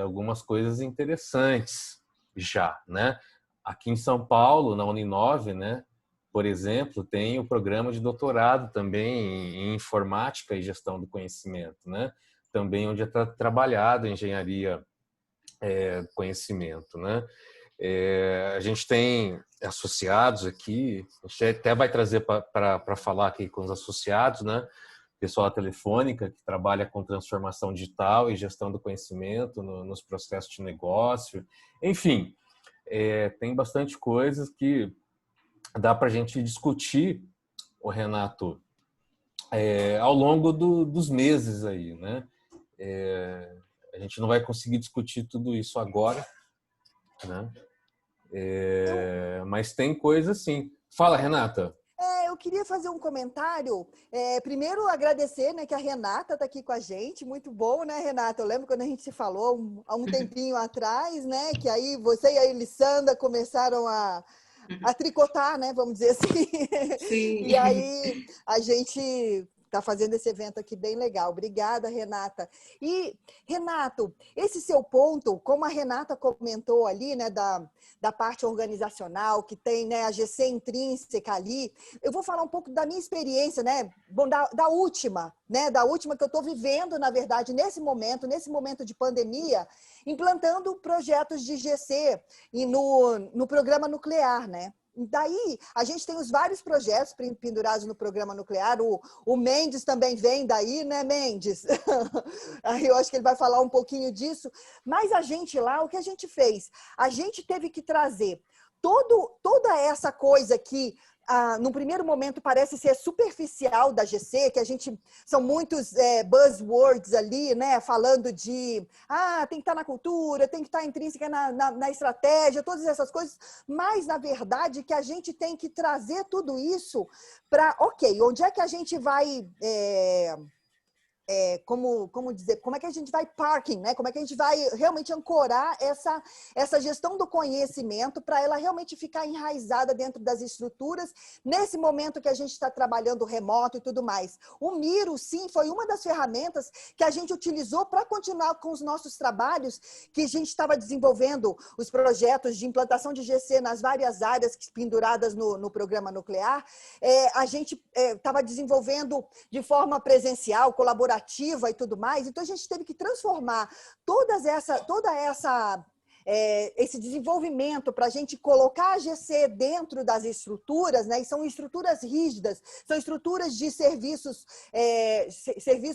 algumas coisas interessantes já, né? Aqui em São Paulo, na Uninove, né, por exemplo, tem o programa de doutorado também em informática e gestão do conhecimento, né? Também onde é trabalhado engenharia do conhecimento, né? A gente tem associados aqui, a gente até vai trazer para falar aqui com os associados, né? Pessoal da Telefônica, que trabalha com transformação digital e gestão do conhecimento nos processos de negócio. Enfim, tem bastante coisas que dá para a gente discutir, o Renato, ao longo dos meses aí, né? A gente não vai conseguir discutir tudo isso agora, né? Mas tem coisa assim. Fala, Renata. Eu queria fazer um comentário. Primeiro, agradecer, né, que a Renata está aqui com a gente. Muito bom, né, Renata? Eu lembro quando a gente se falou há um tempinho atrás, né? Que aí você e a Elisandra começaram a tricotar, né? Vamos dizer assim. Sim. E aí a gente tá fazendo esse evento aqui bem legal. Obrigada, Renata. E, Renato, esse seu ponto, como a Renata comentou ali, né, da parte organizacional, que tem, né, a GC intrínseca ali, eu vou falar um pouco da minha experiência, né, bom, da última que eu estou vivendo, na verdade, nesse momento de pandemia, implantando projetos de GC e no programa nuclear, né? Daí, a gente tem os vários projetos pendurados no programa nuclear. O Mendes também vem daí, né, Mendes? Aí eu acho que ele vai falar um pouquinho disso. Mas a gente lá, o que a gente fez? A gente teve que trazer toda essa coisa que, no primeiro momento, parece ser superficial da GC, que a gente... São muitos buzzwords ali, né? Falando de... tem que estar na cultura, tem que estar intrínseca na estratégia, todas essas coisas. Mas, na verdade, que a gente tem que trazer tudo isso para... Ok, onde é que a gente vai... como dizer, como é que a gente vai parking, né? Como é que a gente vai realmente ancorar essa gestão do conhecimento para ela realmente ficar enraizada dentro das estruturas, nesse momento que a gente está trabalhando remoto e tudo mais. O Miro, sim, foi uma das ferramentas que a gente utilizou para continuar com os nossos trabalhos, que a gente estava desenvolvendo os projetos de implantação de GC nas várias áreas penduradas no programa nuclear. A gente estava desenvolvendo de forma presencial, colaborativa, e tudo mais. Então, a gente teve que transformar esse desenvolvimento para a gente colocar a GC dentro das estruturas, né? E são estruturas rígidas, são estruturas de serviços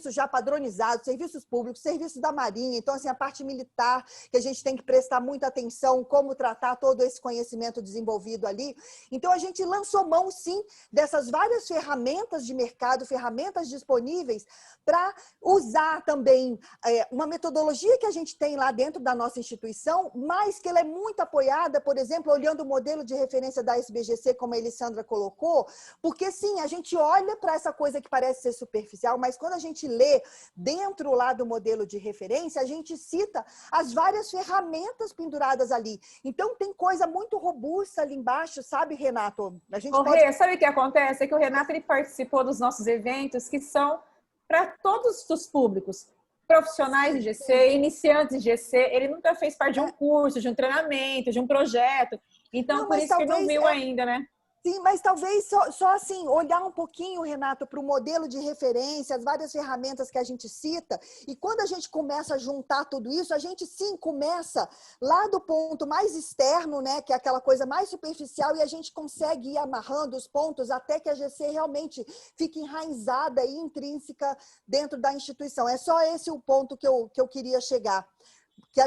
já padronizados, serviços públicos, serviços da Marinha. Então, assim, a parte militar, que a gente tem que prestar muita atenção, como tratar todo esse conhecimento desenvolvido ali. Então, a gente lançou mão, sim, dessas várias ferramentas de mercado, ferramentas disponíveis para usar também uma metodologia que a gente tem lá dentro da nossa instituição, mas que ela é muito apoiada, por exemplo, olhando o modelo de referência da SBGC, como a Elisandra colocou, porque sim, a gente olha para essa coisa que parece ser superficial, mas quando a gente lê dentro lá do modelo de referência, a gente cita as várias ferramentas penduradas ali. Então, tem coisa muito robusta ali embaixo, sabe, Renato? A gente Rê, sabe o que acontece? É que o Renato ele participou dos nossos eventos que são para todos os públicos. Profissionais de GC, iniciantes de GC, ele nunca fez parte de um curso, de um treinamento, de um projeto. Então, não, por isso que não viu ainda, né? Sim, mas talvez só assim, olhar um pouquinho, Renato, para o modelo de referência, as várias ferramentas que a gente cita, e quando a gente começa a juntar tudo isso, a gente sim começa lá do ponto mais externo, né, que é aquela coisa mais superficial, e a gente consegue ir amarrando os pontos até que a GC realmente fique enraizada e intrínseca dentro da instituição. É só esse o ponto que eu queria chegar. Que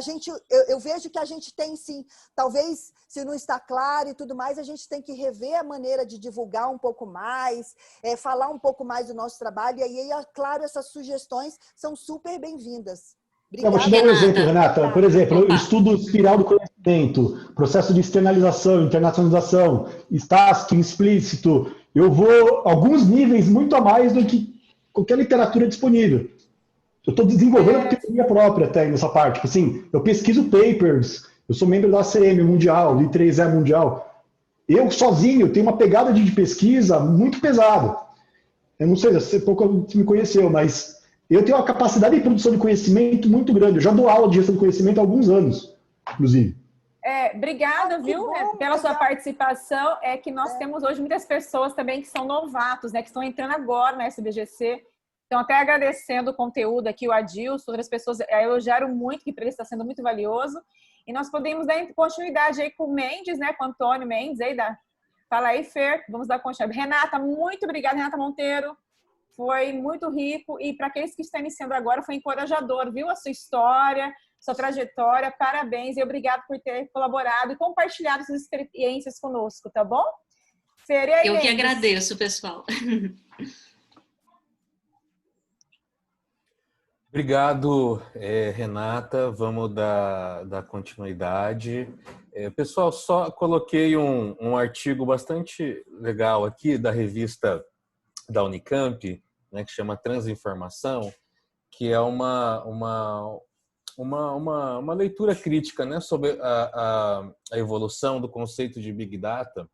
eu vejo que a gente tem sim, talvez se não está claro e tudo mais, a gente tem que rever a maneira de divulgar um pouco mais, falar um pouco mais do nosso trabalho, e aí, claro, essas sugestões são super bem-vindas. Eu vou te dar um exemplo, Renata. Por exemplo, estudo espiral do conhecimento, processo de externalização, internacionalização, STASC, explícito. Eu vou alguns níveis muito a mais do que qualquer literatura disponível. Eu estou desenvolvendo teoria própria até nessa parte. Assim, eu pesquiso papers, eu sou membro da ACM Mundial, do I3E Mundial. Eu, sozinho, tenho uma pegada de pesquisa muito pesada. Eu não sei, você pouco me conheceu, mas eu tenho uma capacidade de produção de conhecimento muito grande. Eu já dou aula de gestão de conhecimento há alguns anos, inclusive. Obrigada, viu, pela sua participação. É que nós temos hoje muitas pessoas também que são novatos, né, que estão entrando agora na SBGC. Então, até agradecendo o conteúdo aqui, o Adilson, outras pessoas elogiaram muito, que para ele está sendo muito valioso. E nós podemos dar continuidade aí com o Mendes, né, com o Antônio Mendes. Fala aí, Fer, vamos dar continuidade. Renata, muito obrigada, Renata Monteiro. Foi muito rico. E para aqueles que estão iniciando agora, foi encorajador, viu? A sua história, sua trajetória. Parabéns e obrigado por ter colaborado e compartilhado suas experiências conosco, tá bom? Fer, e aí, eu que agradeço, pessoal. Obrigado, Renata. Vamos dar continuidade. Pessoal, só coloquei um artigo bastante legal aqui da revista da Unicamp, né, que chama Transinformação, que é uma leitura crítica, né, sobre a evolução do conceito de Big Data.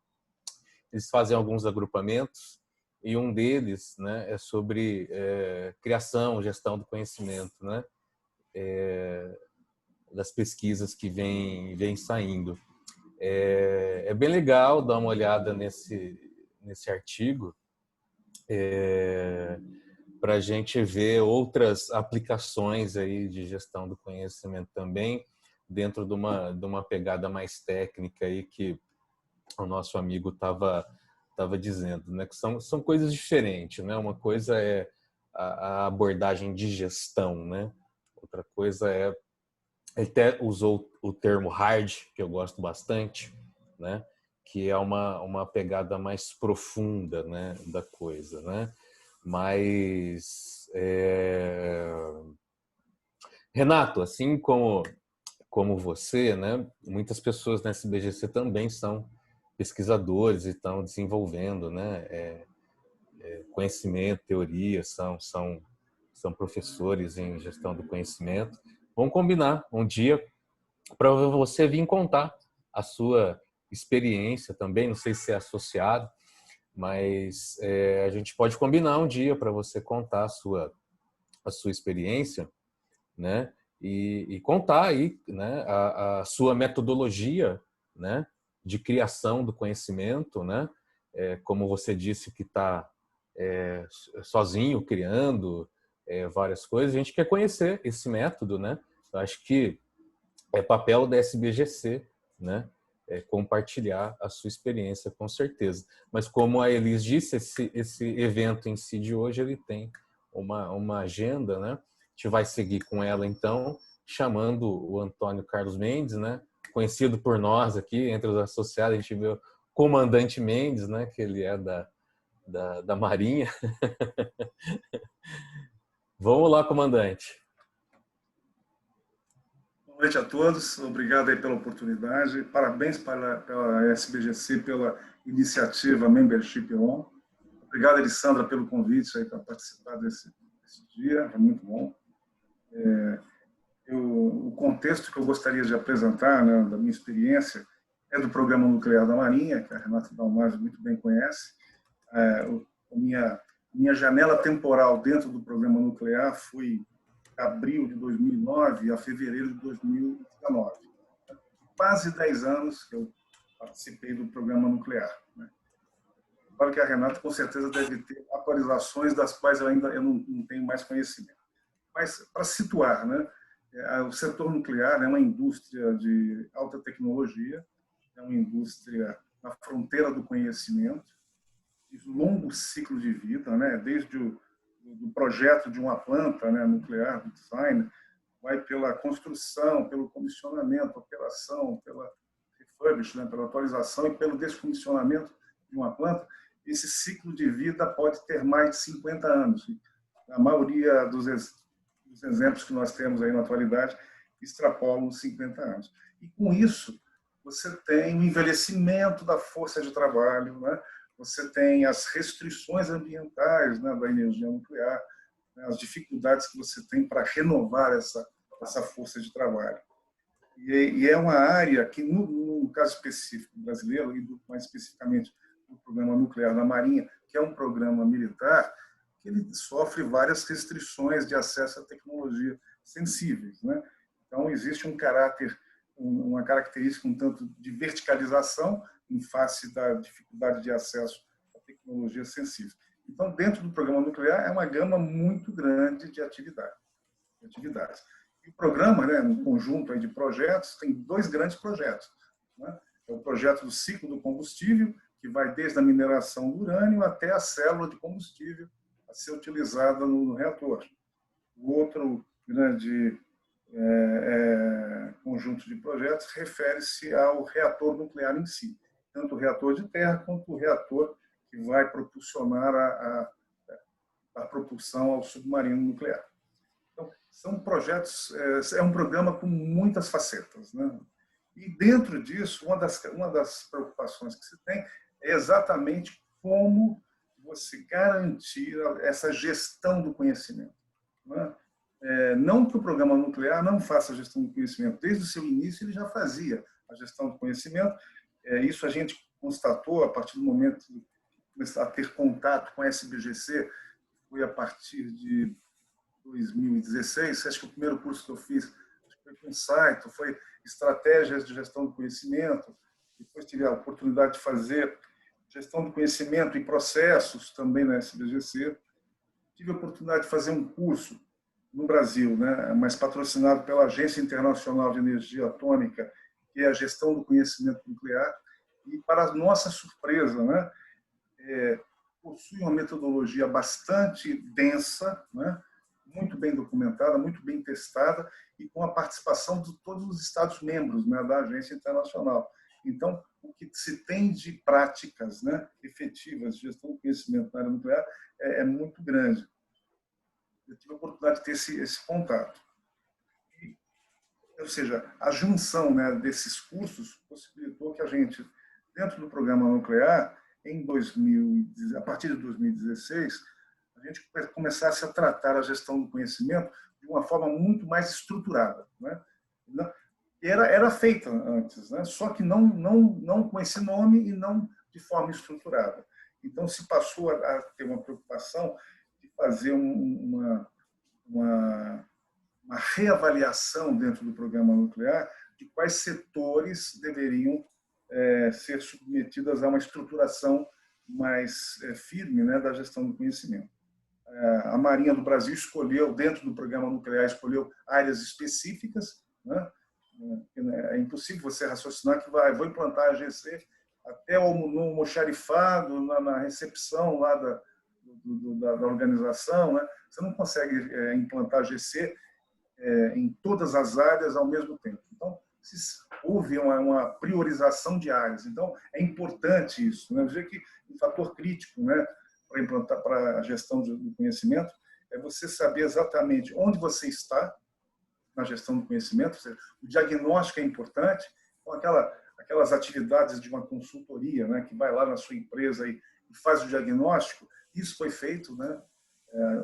Eles fazem alguns agrupamentos e um deles, né, é sobre criação, gestão do conhecimento, né, das pesquisas que vem saindo. É bem legal dar uma olhada nesse artigo, para a gente ver outras aplicações aí de gestão do conhecimento também, dentro de uma pegada mais técnica aí que o nosso amigo estava dizendo, né? Que são coisas diferentes, né? Uma coisa é a abordagem de gestão, né? Outra coisa é, ele até usou o termo hard, que eu gosto bastante, né? Que é uma pegada mais profunda, né? Da coisa, né? Mas Renato, assim como você, né? Muitas pessoas na SBGC também são pesquisadores e estão desenvolvendo, né? Conhecimento, teoria, são professores em gestão do conhecimento. Vamos combinar um dia para você vir contar a sua experiência também, não sei se é associado, mas a gente pode combinar um dia para você contar a sua experiência, né? E contar aí, né, a sua metodologia, né, de criação do conhecimento, né? Como você disse que está sozinho criando várias coisas, a gente quer conhecer esse método, né? Eu acho que é papel da SBGC, né? Compartilhar a sua experiência, com certeza. Mas como a Elis disse, esse evento em si de hoje, ele tem uma agenda, né? A gente vai seguir com ela, então, chamando o Antônio Carlos Mendes, né? Conhecido por nós aqui, entre os associados, a gente vê o Comandante Mendes, né? Que ele é da Marinha. Vamos lá, comandante. Boa noite a todos, obrigado aí pela oportunidade, parabéns pela SBGC, pela iniciativa Membership On. Obrigado, Elisandra, pelo convite aí para participar desse dia, é muito bom. O contexto que eu gostaria de apresentar, né, da minha experiência, é do Programa Nuclear da Marinha, que a Renata Dalmazio muito bem conhece. Minha janela temporal dentro do Programa Nuclear foi abril de 2009 a fevereiro de 2019. Quase 10 anos que eu participei do Programa Nuclear. Claro que a Renata, com certeza, deve ter atualizações das quais eu não tenho mais conhecimento. Mas, para situar, né, o setor nuclear é uma indústria de alta tecnologia, é uma indústria na fronteira do conhecimento, de longo ciclo de vida, né, desde do projeto de uma planta, né, nuclear, do design, vai pela construção, pelo comissionamento, operação, pela refurbish, né, pela atualização e pelo descomissionamento de uma planta. Esse ciclo de vida pode ter mais de 50 anos. A maioria dos exemplos que nós temos aí na atualidade extrapolam os 50 anos. E com isso, você tem o envelhecimento da força de trabalho, né? Você tem as restrições ambientais, né, da energia nuclear, né, as dificuldades que você tem para renovar essa força de trabalho. E é uma área que, no caso específico brasileiro, e mais especificamente do Programa Nuclear da Marinha, que é um programa militar, que ele sofre várias restrições de acesso à tecnologia sensíveis, né? Então, existe uma característica um tanto de verticalização em face da dificuldade de acesso à tecnologia sensível. Então, dentro do programa nuclear, é uma gama muito grande de atividades. E o programa, né, um conjunto aí de projetos, tem 2 grandes projetos, né? É o projeto do ciclo do combustível, que vai desde a mineração do urânio até a célula de combustível a ser utilizada no reator. O outro grande conjunto de projetos refere-se ao reator nuclear em si, tanto o reator de terra quanto o reator que vai propulsionar a propulsão ao submarino nuclear. Então, são projetos, é um programa com muitas facetas, né? E dentro disso, uma das preocupações que se tem é exatamente como você garantir essa gestão do conhecimento, né? Não que o programa nuclear não faça a gestão do conhecimento, desde o seu início ele já fazia a gestão do conhecimento. Isso a gente constatou a partir do momento começar a ter contato com a SBGC foi a partir de 2016. Acho que o primeiro curso que eu fiz foi com site, foi estratégias de gestão do conhecimento. Depois tive a oportunidade de fazer gestão do conhecimento e processos também na SBGC. Tive a oportunidade de fazer um curso no Brasil, né, mas patrocinado pela Agência Internacional de Energia Atômica, que é a gestão do conhecimento nuclear. E, para nossa surpresa, né, possui uma metodologia bastante densa, né, muito bem documentada, muito bem testada e com a participação de todos os Estados-membros, né, da Agência Internacional. Então, o que se tem de práticas, né, efetivas de gestão do conhecimento na área nuclear é muito grande. Eu tive a oportunidade de ter esse contato. Ou seja, a junção, né, desses cursos possibilitou que a gente, dentro do programa nuclear, a partir de 2016, a gente começasse a tratar a gestão do conhecimento de uma forma muito mais estruturada, né? Era feita antes, né? Só que não com esse nome e não de forma estruturada. Então, se passou a ter uma preocupação de fazer uma reavaliação dentro do programa nuclear de quais setores deveriam ser submetidas a uma estruturação mais firme, né, da gestão do conhecimento. A Marinha do Brasil escolheu, dentro do programa nuclear, escolheu áreas específicas, né? É impossível você raciocinar que vou implantar a GC até no almoxarifado, na recepção lá da organização, né? Você não consegue implantar a GC em todas as áreas ao mesmo tempo. Então, houve uma priorização de áreas. Então, é importante isso, né? Eu diria que um fator crítico, né, para implantar para a gestão do conhecimento é você saber exatamente onde você está na gestão do conhecimento. Ou seja, o diagnóstico é importante. Então, aquelas atividades de uma consultoria, né, que vai lá na sua empresa e faz o diagnóstico, isso foi feito, né?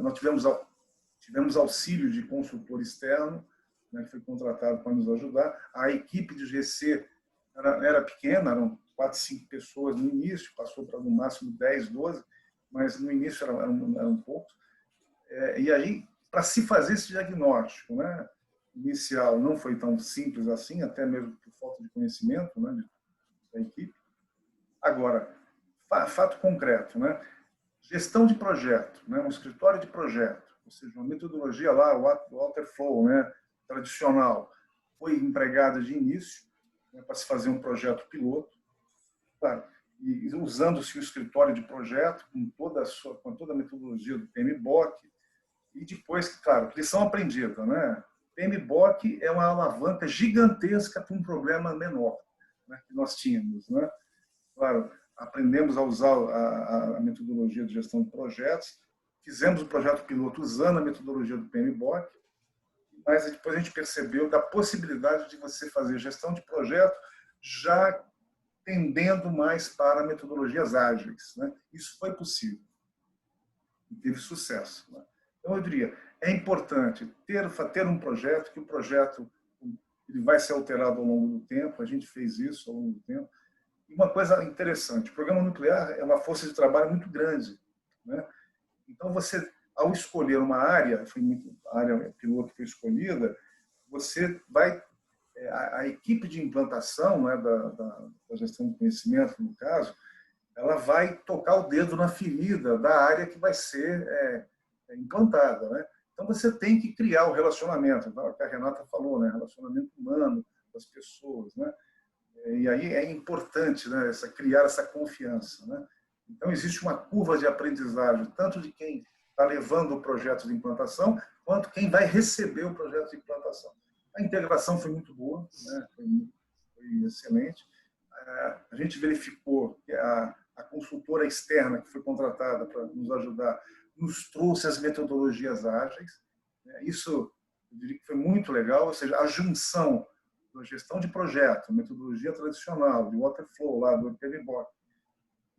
Nós tivemos auxílio de consultor externo, né, que foi contratado para nos ajudar. A equipe de GC era pequena, eram 4, 5 pessoas no início, passou para no máximo 10, 12, mas no início eram poucos. E aí, para se fazer esse diagnóstico, né, inicial, não foi tão simples assim, até mesmo por falta de conhecimento, né, da equipe. Agora, fato concreto, né, gestão de projeto, né, um escritório de projeto, ou seja, uma metodologia lá, o waterflow, né, tradicional, foi empregada de início, né, para se fazer um projeto piloto, claro, e usando-se o escritório de projeto com toda a metodologia do PMBOK, e depois, claro, lição aprendida, né? PMBOK é uma alavanca gigantesca para um problema menor, né, que nós tínhamos, né? Claro, aprendemos a usar a metodologia de gestão de projetos, fizemos o projeto piloto usando a metodologia do PMBOK, mas depois a gente percebeu da possibilidade de você fazer gestão de projeto já tendendo mais para metodologias ágeis, né? Isso foi possível e teve sucesso, né? Então, eu diria, é importante ter um projeto, que o projeto ele vai ser alterado ao longo do tempo, a gente fez isso ao longo do tempo. E uma coisa interessante, o programa nuclear é uma força de trabalho muito grande, né? Então, você, ao escolher uma área, a área piloto foi escolhida, você vai, a equipe de implantação, né, da gestão do conhecimento, no caso, ela vai tocar o dedo na ferida da área que vai ser implantada, né? Então, você tem que criar o relacionamento, o que a Renata falou, né? Relacionamento humano das pessoas, né? E aí é importante, né, criar essa confiança, né? Então, existe uma curva de aprendizagem, tanto de quem está levando o projeto de implantação, quanto quem vai receber o projeto de implantação. A integração foi muito boa, né? Foi excelente. A gente verificou que a consultora externa que foi contratada para nos ajudar nos trouxe as metodologias ágeis. Isso, eu diria que foi muito legal, ou seja, a junção da gestão de projeto, metodologia tradicional, de waterflow, lá do PMBOK.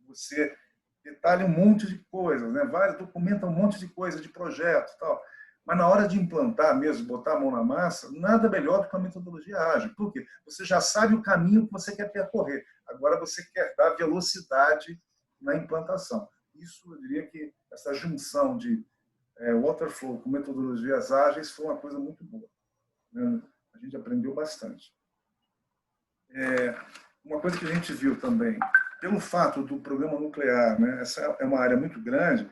Você detalha um monte de coisas, né? Documenta um monte de coisa de projeto, tal. Mas na hora de implantar mesmo, botar a mão na massa, nada melhor do que a metodologia ágil. Por quê? Você já sabe o caminho que você quer percorrer. Agora você quer dar velocidade na implantação. Isso, eu diria que essa junção de waterflow com metodologias ágeis foi uma coisa muito boa, né? A gente aprendeu bastante. Uma coisa que a gente viu também, pelo fato do programa nuclear, né, essa é uma área muito grande,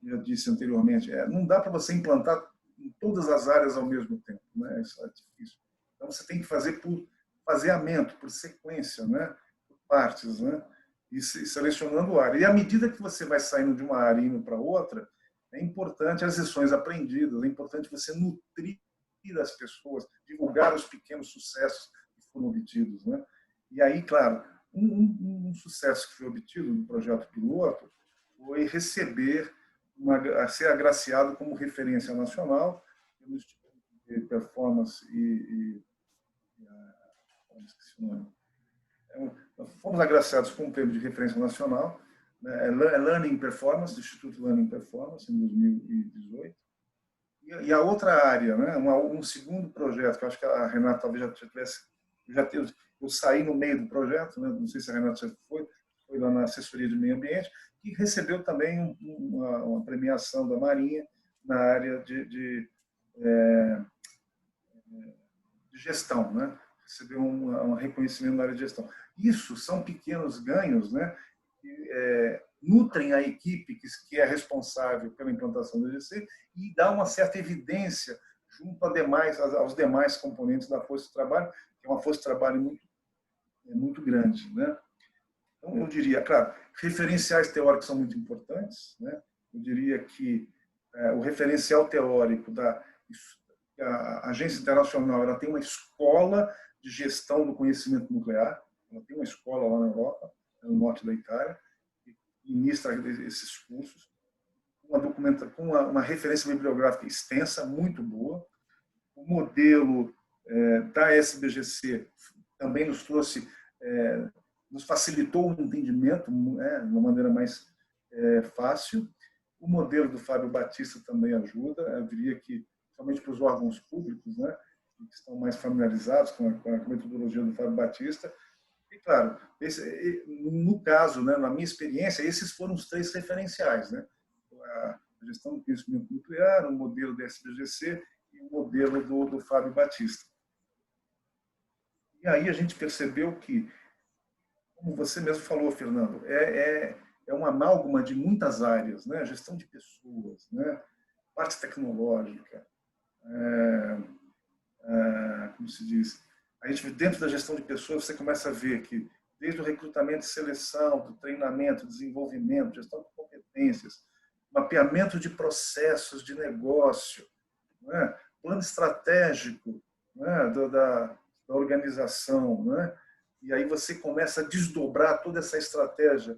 eu disse anteriormente, não dá para você implantar em todas as áreas ao mesmo tempo, né? Isso é difícil. Então você tem que fazer por faseamento, por sequência, né? Por partes, né? E selecionando área. E à medida que você vai saindo de uma área e indo para outra, é importante as lições aprendidas, é importante você nutrir as pessoas, divulgar os pequenos sucessos que foram obtidos, né? E aí, claro, um sucesso que foi obtido no projeto piloto foi receber, ser agraciado como referência nacional no Instituto de Performance esqueci o nome. Fomos agraciados com um prêmio de referência nacional, né, Learning Performance, do Instituto Learning Performance, em 2018. E a outra área, né, um segundo projeto, que eu acho que a Renata talvez já tivesse... Eu saí no meio do projeto, né, não sei se a Renata já foi lá na assessoria de meio ambiente, que recebeu também uma premiação da Marinha na área de gestão, né? Recebeu um reconhecimento na área de gestão. Isso são pequenos ganhos, né? Que nutrem a equipe que é responsável pela implantação do EGC e dá uma certa evidência junto aos demais componentes da força de trabalho, que é uma força de trabalho muito grande, né? Então, eu diria, claro, referenciais teóricos são muito importantes, né? Eu diria que o referencial teórico a Agência Internacional, ela tem uma escola de gestão do conhecimento nuclear, ela tem uma escola lá na Europa, no norte da Itália, que ministra esses cursos, com uma referência bibliográfica extensa, muito boa. O modelo da SBGC também nos trouxe, nos facilitou o entendimento, de uma maneira mais fácil. O modelo do Fábio Batista também ajuda, eu diria que, principalmente para os órgãos públicos, né, que estão mais familiarizados com a metodologia do Fábio Batista. E, claro, no caso, né, na minha experiência, esses foram os 3 referenciais, né? A gestão do conhecimento nuclear, o modelo da SBGC e o modelo do Fábio Batista. E aí a gente percebeu que, como você mesmo falou, Fernando, é uma amálgama de muitas áreas, né? Gestão de pessoas, né? Parte tecnológica, como se diz, a gente, dentro da gestão de pessoas, você começa a ver que, desde o recrutamento e seleção, do treinamento, desenvolvimento, gestão de competências, mapeamento de processos de negócio, né? Plano estratégico, né? da organização, né? E aí você começa a desdobrar toda essa estratégia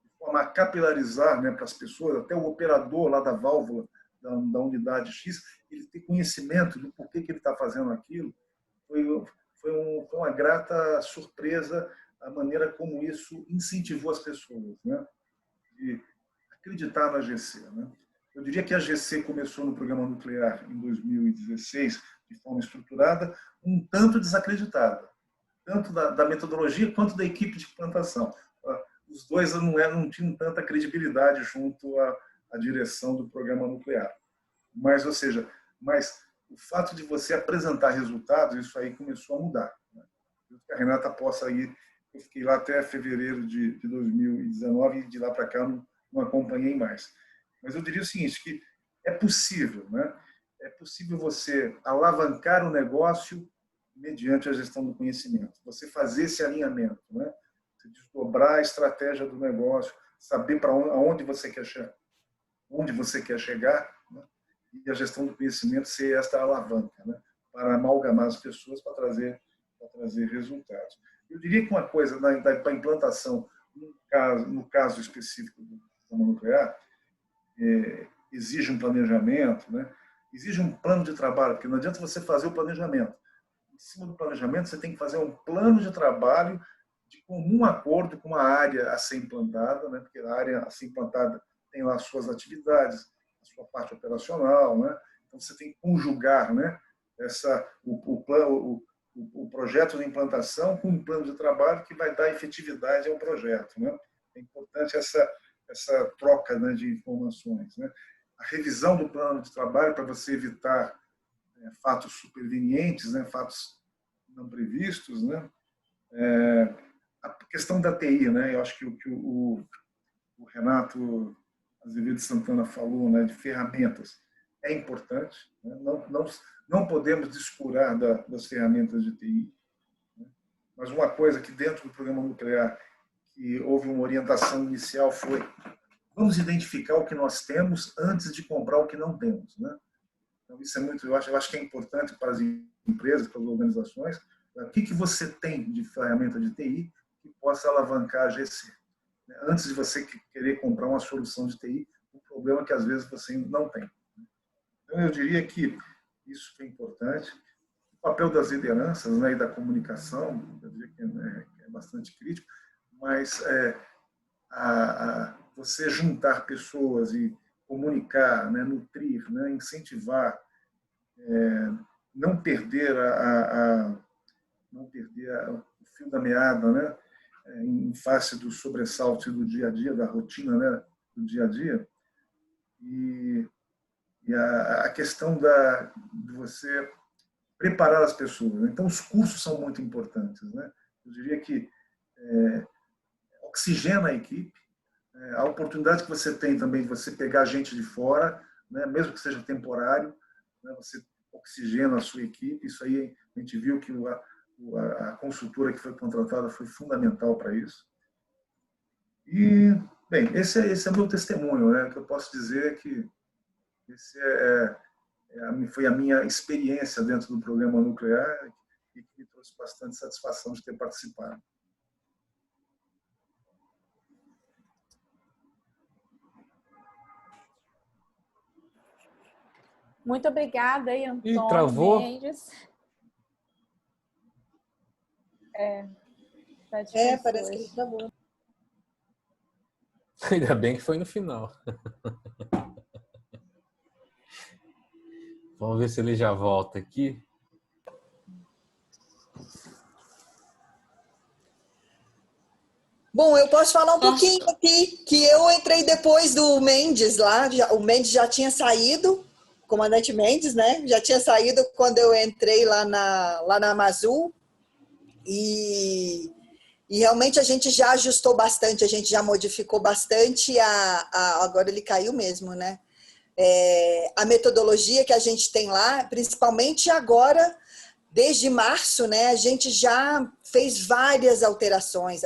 de forma a capilarizar, né, para as pessoas, até o operador lá da válvula da unidade X, ele ter conhecimento do porquê que ele está fazendo aquilo. Foi uma grata surpresa a maneira como isso incentivou as pessoas, né, de acreditar na GC, né. Eu diria que a GC começou no programa nuclear em 2016, de forma estruturada, um tanto desacreditada, tanto da metodologia quanto da equipe de implantação. Os dois não tinham tanta credibilidade junto à direção do programa nuclear. Mas, ou seja, o fato de você apresentar resultados, isso aí começou a mudar, né? A Renata possa ir, eu fiquei lá até fevereiro de 2019 e de lá para cá não acompanhei mais. Mas eu diria o seguinte, que é possível, né? É possível você alavancar o negócio mediante a gestão do conhecimento. Você fazer esse alinhamento, né? Você desdobrar a estratégia do negócio, saber para onde você quer chegar, né? E a gestão do conhecimento ser esta alavanca, né? Para amalgamar as pessoas, para trazer resultados. Eu diria que uma coisa da implantação, no caso específico do sistema nuclear, exige um planejamento, né? Exige um plano de trabalho, porque não adianta você fazer o planejamento. Em cima do planejamento, você tem que fazer um plano de trabalho de comum acordo com a área a ser implantada, né? Porque a área a ser implantada tem lá as suas atividades, a sua parte operacional, né? Então você tem que conjugar, né, o projeto de implantação com um plano de trabalho que vai dar efetividade ao projeto, né? É importante essa troca, né, de informações, né? A revisão do plano de trabalho para você evitar fatos supervenientes, né, fatos não previstos, né? A questão da TI, né? Eu acho que o Renato Azevedo Santana falou, né, de ferramentas, é importante, né? Não podemos descurar das ferramentas de TI, né? Mas uma coisa que dentro do programa nuclear que houve uma orientação inicial foi: vamos identificar o que nós temos antes de comprar o que não temos, né? Então isso é muito, eu acho que é importante para as empresas, para as organizações. O que você tem de ferramenta de TI que possa alavancar a GC, né? Antes de você querer comprar uma solução de TI, um problema que às vezes você não tem. Então eu diria que isso é importante. O papel das lideranças, né, e da comunicação, eu diria que é bastante crítico, mas você juntar pessoas e comunicar, né, nutrir, né, incentivar, não perder o fio da meada, né, em face do sobressalto do dia a dia, da rotina, né, do dia a dia, e a questão de você preparar as pessoas, né? Então os cursos são muito importantes, né? Eu diria que oxigena a equipe, a oportunidade que você tem também de você pegar gente de fora, né, mesmo que seja temporário, né, você oxigena a sua equipe. Isso aí a gente viu que a consultora que foi contratada foi fundamental para isso. E, bem, esse é o meu testemunho, né? O que eu posso dizer é que esse foi a minha experiência dentro do programa nuclear e que me trouxe bastante satisfação de ter participado. Muito obrigada aí, Antônio travou? Mendes. Tá parece que ele travou. Ainda bem que foi no final. Vamos ver se ele já volta aqui. Bom, eu posso falar um pouquinho aqui, que eu entrei depois do Mendes lá, o Mendes já tinha saído, o comandante Mendes, né? Já tinha saído quando eu entrei lá na Amazul, e realmente a gente já ajustou bastante, a gente já modificou bastante, agora ele caiu mesmo, né? A metodologia que a gente tem lá, principalmente agora, desde março, né, a gente já fez várias alterações,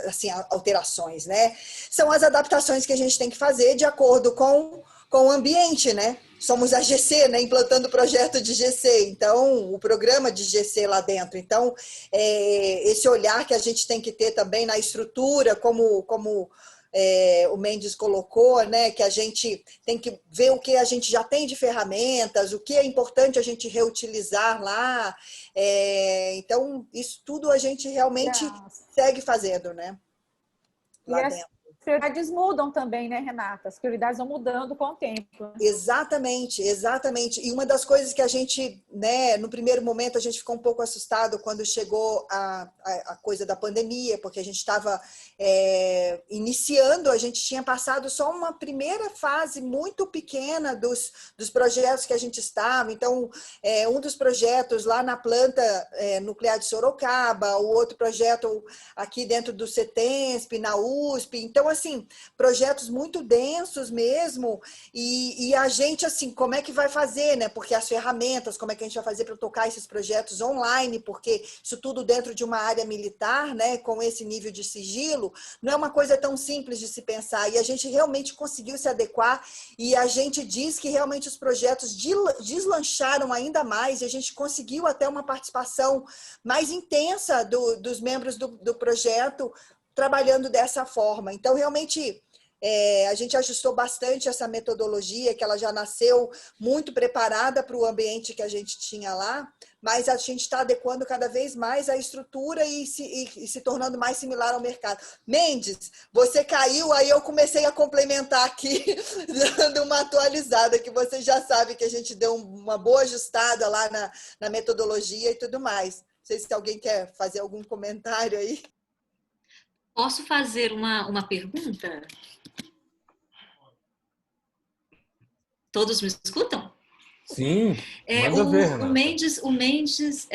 né? São as adaptações que a gente tem que fazer de acordo com o ambiente, né? Somos a GC, né, implantando o projeto de GC, então, o programa de GC lá dentro. Então, esse olhar que a gente tem que ter também na estrutura, como o Mendes colocou, né, que a gente tem que ver o que a gente já tem de ferramentas, o que é importante a gente reutilizar lá. Então, isso tudo a gente realmente segue fazendo, né? Lá dentro. As prioridades mudam também, né, Renata? As prioridades vão mudando com o tempo. Exatamente, exatamente. E uma das coisas que a gente, né, no primeiro momento a gente ficou um pouco assustado quando chegou a coisa da pandemia, porque a gente estava iniciando, a gente tinha passado só uma primeira fase muito pequena dos projetos que a gente estava. Então, um dos projetos lá na planta nuclear de Sorocaba, o outro projeto aqui dentro do CETENSP, na USP. Então, assim, projetos muito densos mesmo, e a gente, assim, como é que vai fazer, né? Porque as ferramentas, como é que a gente vai fazer para tocar esses projetos online, porque isso tudo dentro de uma área militar, né? Com esse nível de sigilo, não é uma coisa tão simples de se pensar, e a gente realmente conseguiu se adequar, e a gente diz que realmente os projetos deslancharam ainda mais, e a gente conseguiu até uma participação mais intensa dos membros do projeto, trabalhando dessa forma. Então, realmente, a gente ajustou bastante essa metodologia, que ela já nasceu muito preparada para o ambiente que a gente tinha lá, mas a gente está adequando cada vez mais a estrutura e se tornando mais similar ao mercado. Mendes, você caiu, aí eu comecei a complementar aqui, dando uma atualizada, que você já sabe que a gente deu uma boa ajustada lá na metodologia e tudo mais. Não sei se alguém quer fazer algum comentário aí. Posso fazer uma pergunta? Todos me escutam? Sim, manda ver, Renata. O Mendes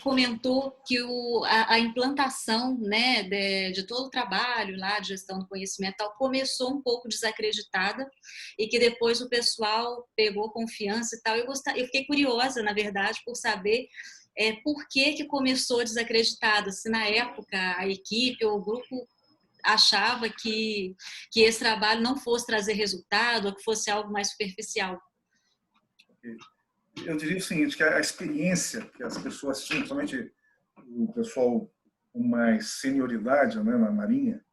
comentou que a implantação, né, de todo o trabalho lá de gestão do conhecimento tal, começou um pouco desacreditada e que depois o pessoal pegou confiança e tal. Eu fiquei curiosa, na verdade, por saber por que começou desacreditado, se na época a equipe ou o grupo achava que esse trabalho não fosse trazer resultado ou que fosse algo mais superficial. Eu diria o seguinte, que a experiência que as pessoas tinham, principalmente o pessoal com mais senioridade, né, na Marinha,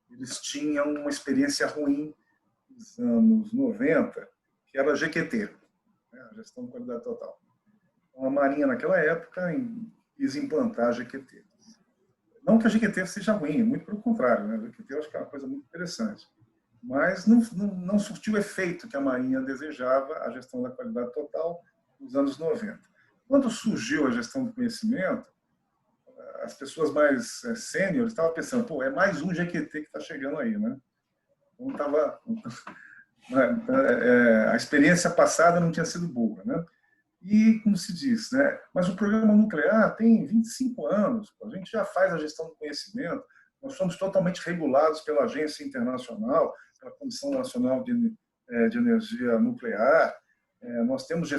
eles tinham uma experiência ruim nos anos 90, que era a GQT, né, a Gestão de Qualidade Total. Então, a Marinha, naquela época, quis implantar a GQT. Não que a GQT seja ruim, muito pelo contrário, né? A GQT eu acho que é uma coisa muito interessante. Mas não surtiu o efeito que a Marinha desejava, a gestão da qualidade total, nos anos 90. Quando surgiu a gestão do conhecimento, as pessoas mais sêniores estavam pensando, pô, é mais um GQT que está chegando aí, né? A experiência passada não tinha sido boa, né? E, como se diz, né? Mas o programa nuclear tem 25 anos, a gente já faz a gestão do conhecimento, nós somos totalmente regulados pela Agência Internacional, pela Comissão Nacional de Energia Nuclear, nós temos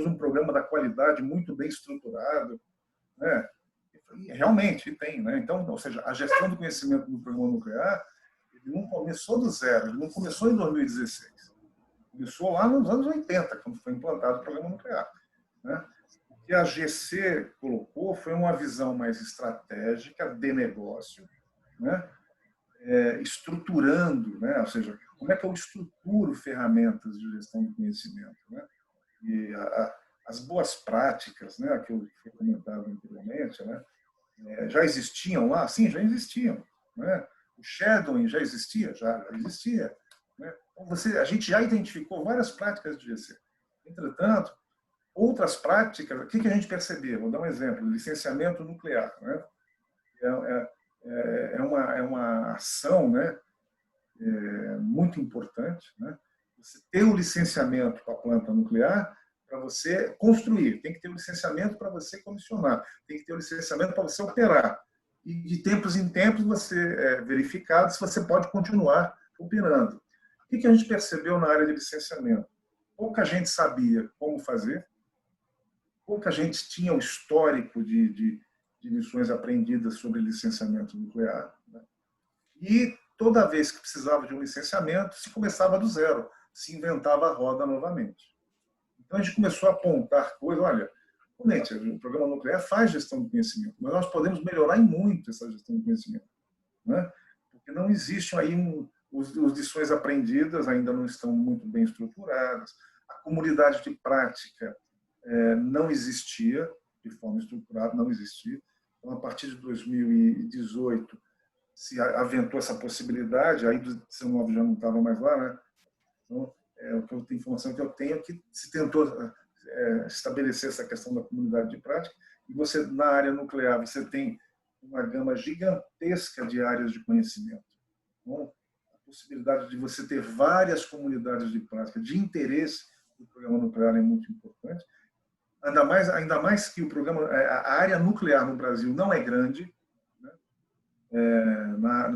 um programa da qualidade muito bem estruturado, né? E realmente tem, né? Então, ou seja, a gestão do conhecimento no programa nuclear, ele não começou do zero, ele não começou em 2016. Começou lá nos anos 80, quando foi implantado o programa nuclear, né? O que a GC colocou foi uma visão mais estratégica de negócio, né? Estruturando, né? Ou seja, como é que eu estruturo ferramentas de gestão do conhecimento, né? E as boas práticas, né, que eu fui comentado anteriormente, né, já existiam lá? Sim, já existiam, né? O shadowing já existia? Já existia, né? Então, a gente já identificou várias práticas de GC. Entretanto, outras práticas, o que a gente percebeu? Vou dar um exemplo, licenciamento nuclear, né? É uma ação, né, muito importante, né? Você ter o licenciamento para a planta nuclear para você construir, tem que ter o licenciamento para você comissionar, tem que ter o licenciamento para você operar. E de tempos em tempos você verificado se você pode continuar operando. O que a gente percebeu na área de licenciamento? Pouca gente sabia como fazer, pouca gente tinha o histórico de lições aprendidas sobre licenciamento nuclear, né? E toda vez que precisava de um licenciamento, se começava do zero, se inventava a roda novamente. Então a gente começou a apontar coisas, olha, realmente, o programa nuclear faz gestão do conhecimento, mas nós podemos melhorar em muito essa gestão do conhecimento, né? Porque não existe aí as lições aprendidas ainda não estão muito bem estruturadas, a comunidade de prática não existia de forma estruturada, não existia. Então, a partir de 2018, se aventou essa possibilidade, aí do 19 já não estava mais lá, né? Então, a informação que eu tenho é que se tentou estabelecer essa questão da comunidade de prática, e você, na área nuclear, você tem uma gama gigantesca de áreas de conhecimento. Então, a possibilidade de você ter várias comunidades de prática, de interesse do programa nuclear é muito importante, ainda mais que a área nuclear no Brasil não é grande, né?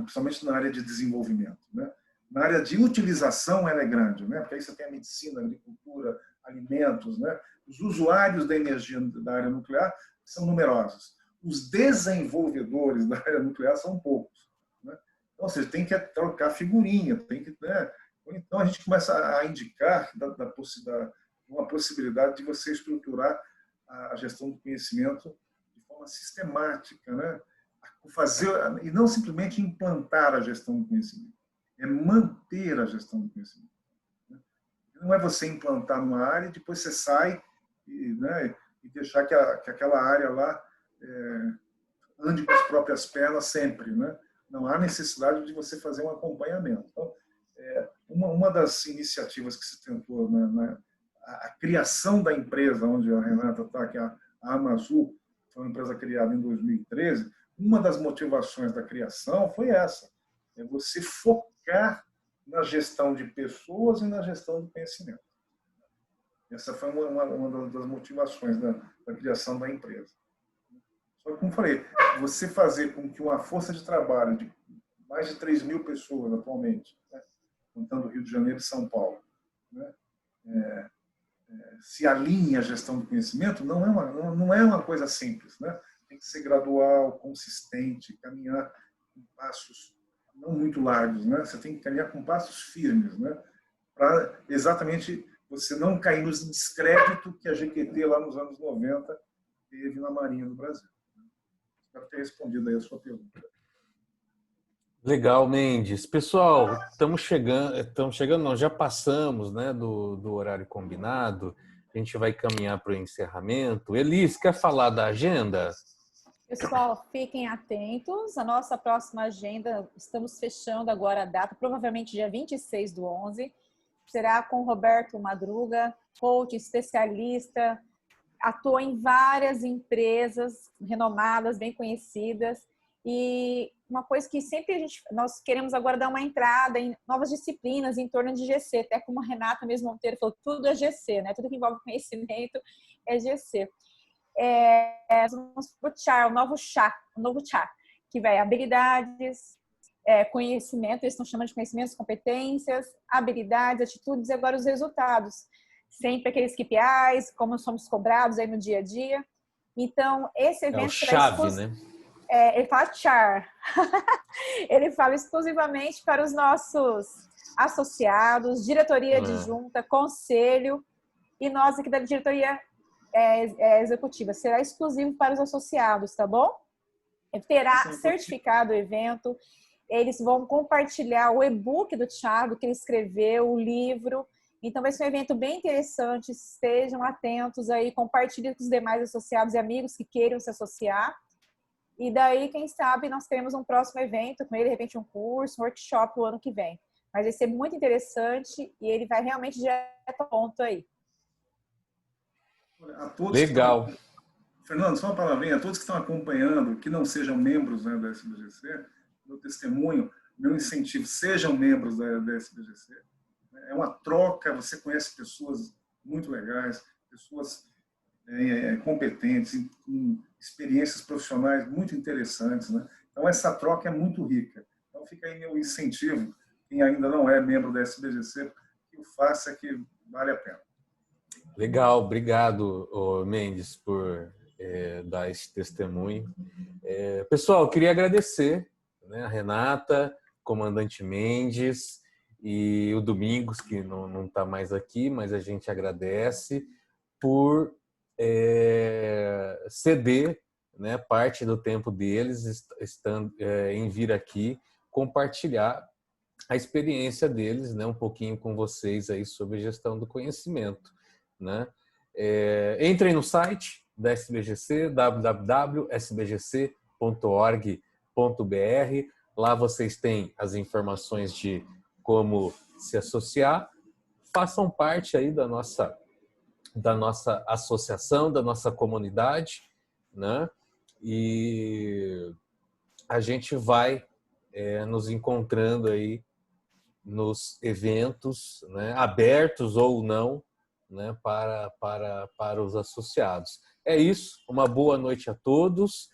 Principalmente na área de desenvolvimento, né? Na área de utilização ela é grande, né? Porque aí você tem a medicina, a agricultura, alimentos, né? Os usuários da energia da área nuclear são numerosos. Os desenvolvedores da área nuclear são poucos, né? Então, ou seja, tem que trocar figurinha, tem que, né? Então a gente começa a indicar uma possibilidade de você estruturar a gestão do conhecimento de forma sistemática, né? E não simplesmente implantar a gestão do conhecimento, é manter a gestão do conhecimento. Não é você implantar numa área e depois você sai né, e deixar que aquela área lá ande com as próprias pernas sempre, né? Não há necessidade de você fazer um acompanhamento. Então, uma das iniciativas que se tentou a criação da empresa onde a Renata está, que é a Amazul, foi uma empresa criada em 2013, uma das motivações da criação foi essa, é você focar na gestão de pessoas e na gestão do conhecimento. Essa foi uma das motivações da criação da empresa. Só que, como falei, você fazer com que uma força de trabalho de mais de 3.000 pessoas atualmente, né, contando Rio de Janeiro e São Paulo, né, se alinhe à gestão do conhecimento, não é uma coisa simples, né? Tem que ser gradual, consistente, caminhar com passos não muito largos, né? Você tem que caminhar com passos firmes, né? Para exatamente você não cair no descrédito que a GQT lá nos anos 90 teve na Marinha do Brasil. Espero ter respondido aí a sua pergunta. Legal, Mendes. Pessoal, estamos chegando, não, já passamos, né, do horário combinado. A gente vai caminhar para o encerramento. Elis, quer falar da agenda? Pessoal, fiquem atentos. A nossa próxima agenda, estamos fechando agora a data, provavelmente dia 26/11. Será com Roberto Madruga, coach, especialista, atua em várias empresas renomadas, bem conhecidas. E uma coisa que sempre nós queremos agora dar uma entrada em novas disciplinas em torno de GC, até como a Renata mesmo Monteiro falou, tudo é GC, né? Tudo que envolve conhecimento é GC. Vamos para o CHAR, o novo CHAR, que vai habilidades, conhecimento, eles estão chamando de conhecimentos, competências, habilidades, atitudes e agora os resultados. Sempre aqueles KPIs, como somos cobrados aí no dia a dia. Então, esse evento... É o chave, né? Ele fala CHAR. Ele fala exclusivamente para os nossos associados, diretoria adjunta, conselho e nós aqui da diretoria executiva. Será exclusivo para os associados, tá bom? Terá certificado o evento. Eles vão compartilhar o e-book do Thiago que ele escreveu, o livro. Então vai ser um evento bem interessante. Estejam atentos aí, compartilhem com os demais associados e amigos que queiram se associar. E daí, quem sabe, nós teremos um próximo evento com ele, de repente um curso, um workshop o ano que vem. Mas vai ser muito interessante e ele vai realmente direto ao ponto aí. A todos legal. Fernando, só uma palavrinha. A todos que estão acompanhando, que não sejam membros, né, da SBGC, meu testemunho, meu incentivo, sejam membros da SBGC. É uma troca, você conhece pessoas muito legais, pessoas competentes, com experiências profissionais muito interessantes, né? Então, essa troca é muito rica. Então, fica aí meu incentivo, quem ainda não é membro da SBGC, que o faça, que vale a pena. Legal, obrigado, Mendes, por dar esse testemunho. Pessoal, queria agradecer, né, a Renata, comandante Mendes e o Domingos, que não está mais aqui, mas a gente agradece por ceder, né, parte do tempo deles em vir aqui compartilhar a experiência deles, né, um pouquinho com vocês aí sobre gestão do conhecimento, né? Entrem no site da SBGC, www.sbgc.org.br. Lá vocês têm as informações de como se associar. Façam parte aí da nossa associação, da nossa comunidade, né? E a gente vai nos encontrando aí nos eventos, né, abertos ou não, né, para os associados. É isso, uma boa noite a todos.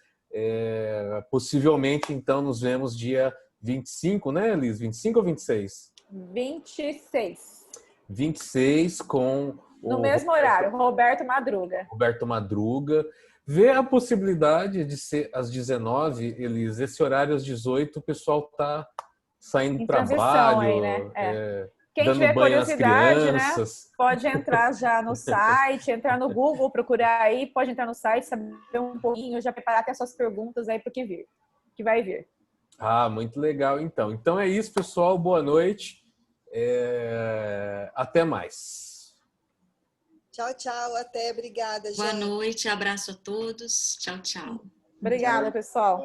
Possivelmente, então, nos vemos dia 25, né, Elis? 25 ou 26? 26. 26 com... No mesmo horário, Roberto Madruga. Roberto Madruga. Vê a possibilidade de ser às 19, Elis. Esse horário às 18, o pessoal está saindo do trabalho, aí, né? Quem dando tiver banho às curiosidade, né, crianças. pode entrar já no site, entrar no Google, procurar aí, pode entrar no site, saber um pouquinho, já preparar até suas perguntas aí para o que vai vir. Ah, muito legal, então. Então é isso, pessoal. Boa noite. Até mais. Tchau, tchau. Até. Obrigada, gente. Boa noite. Abraço a todos. Tchau, tchau. Obrigada, pessoal.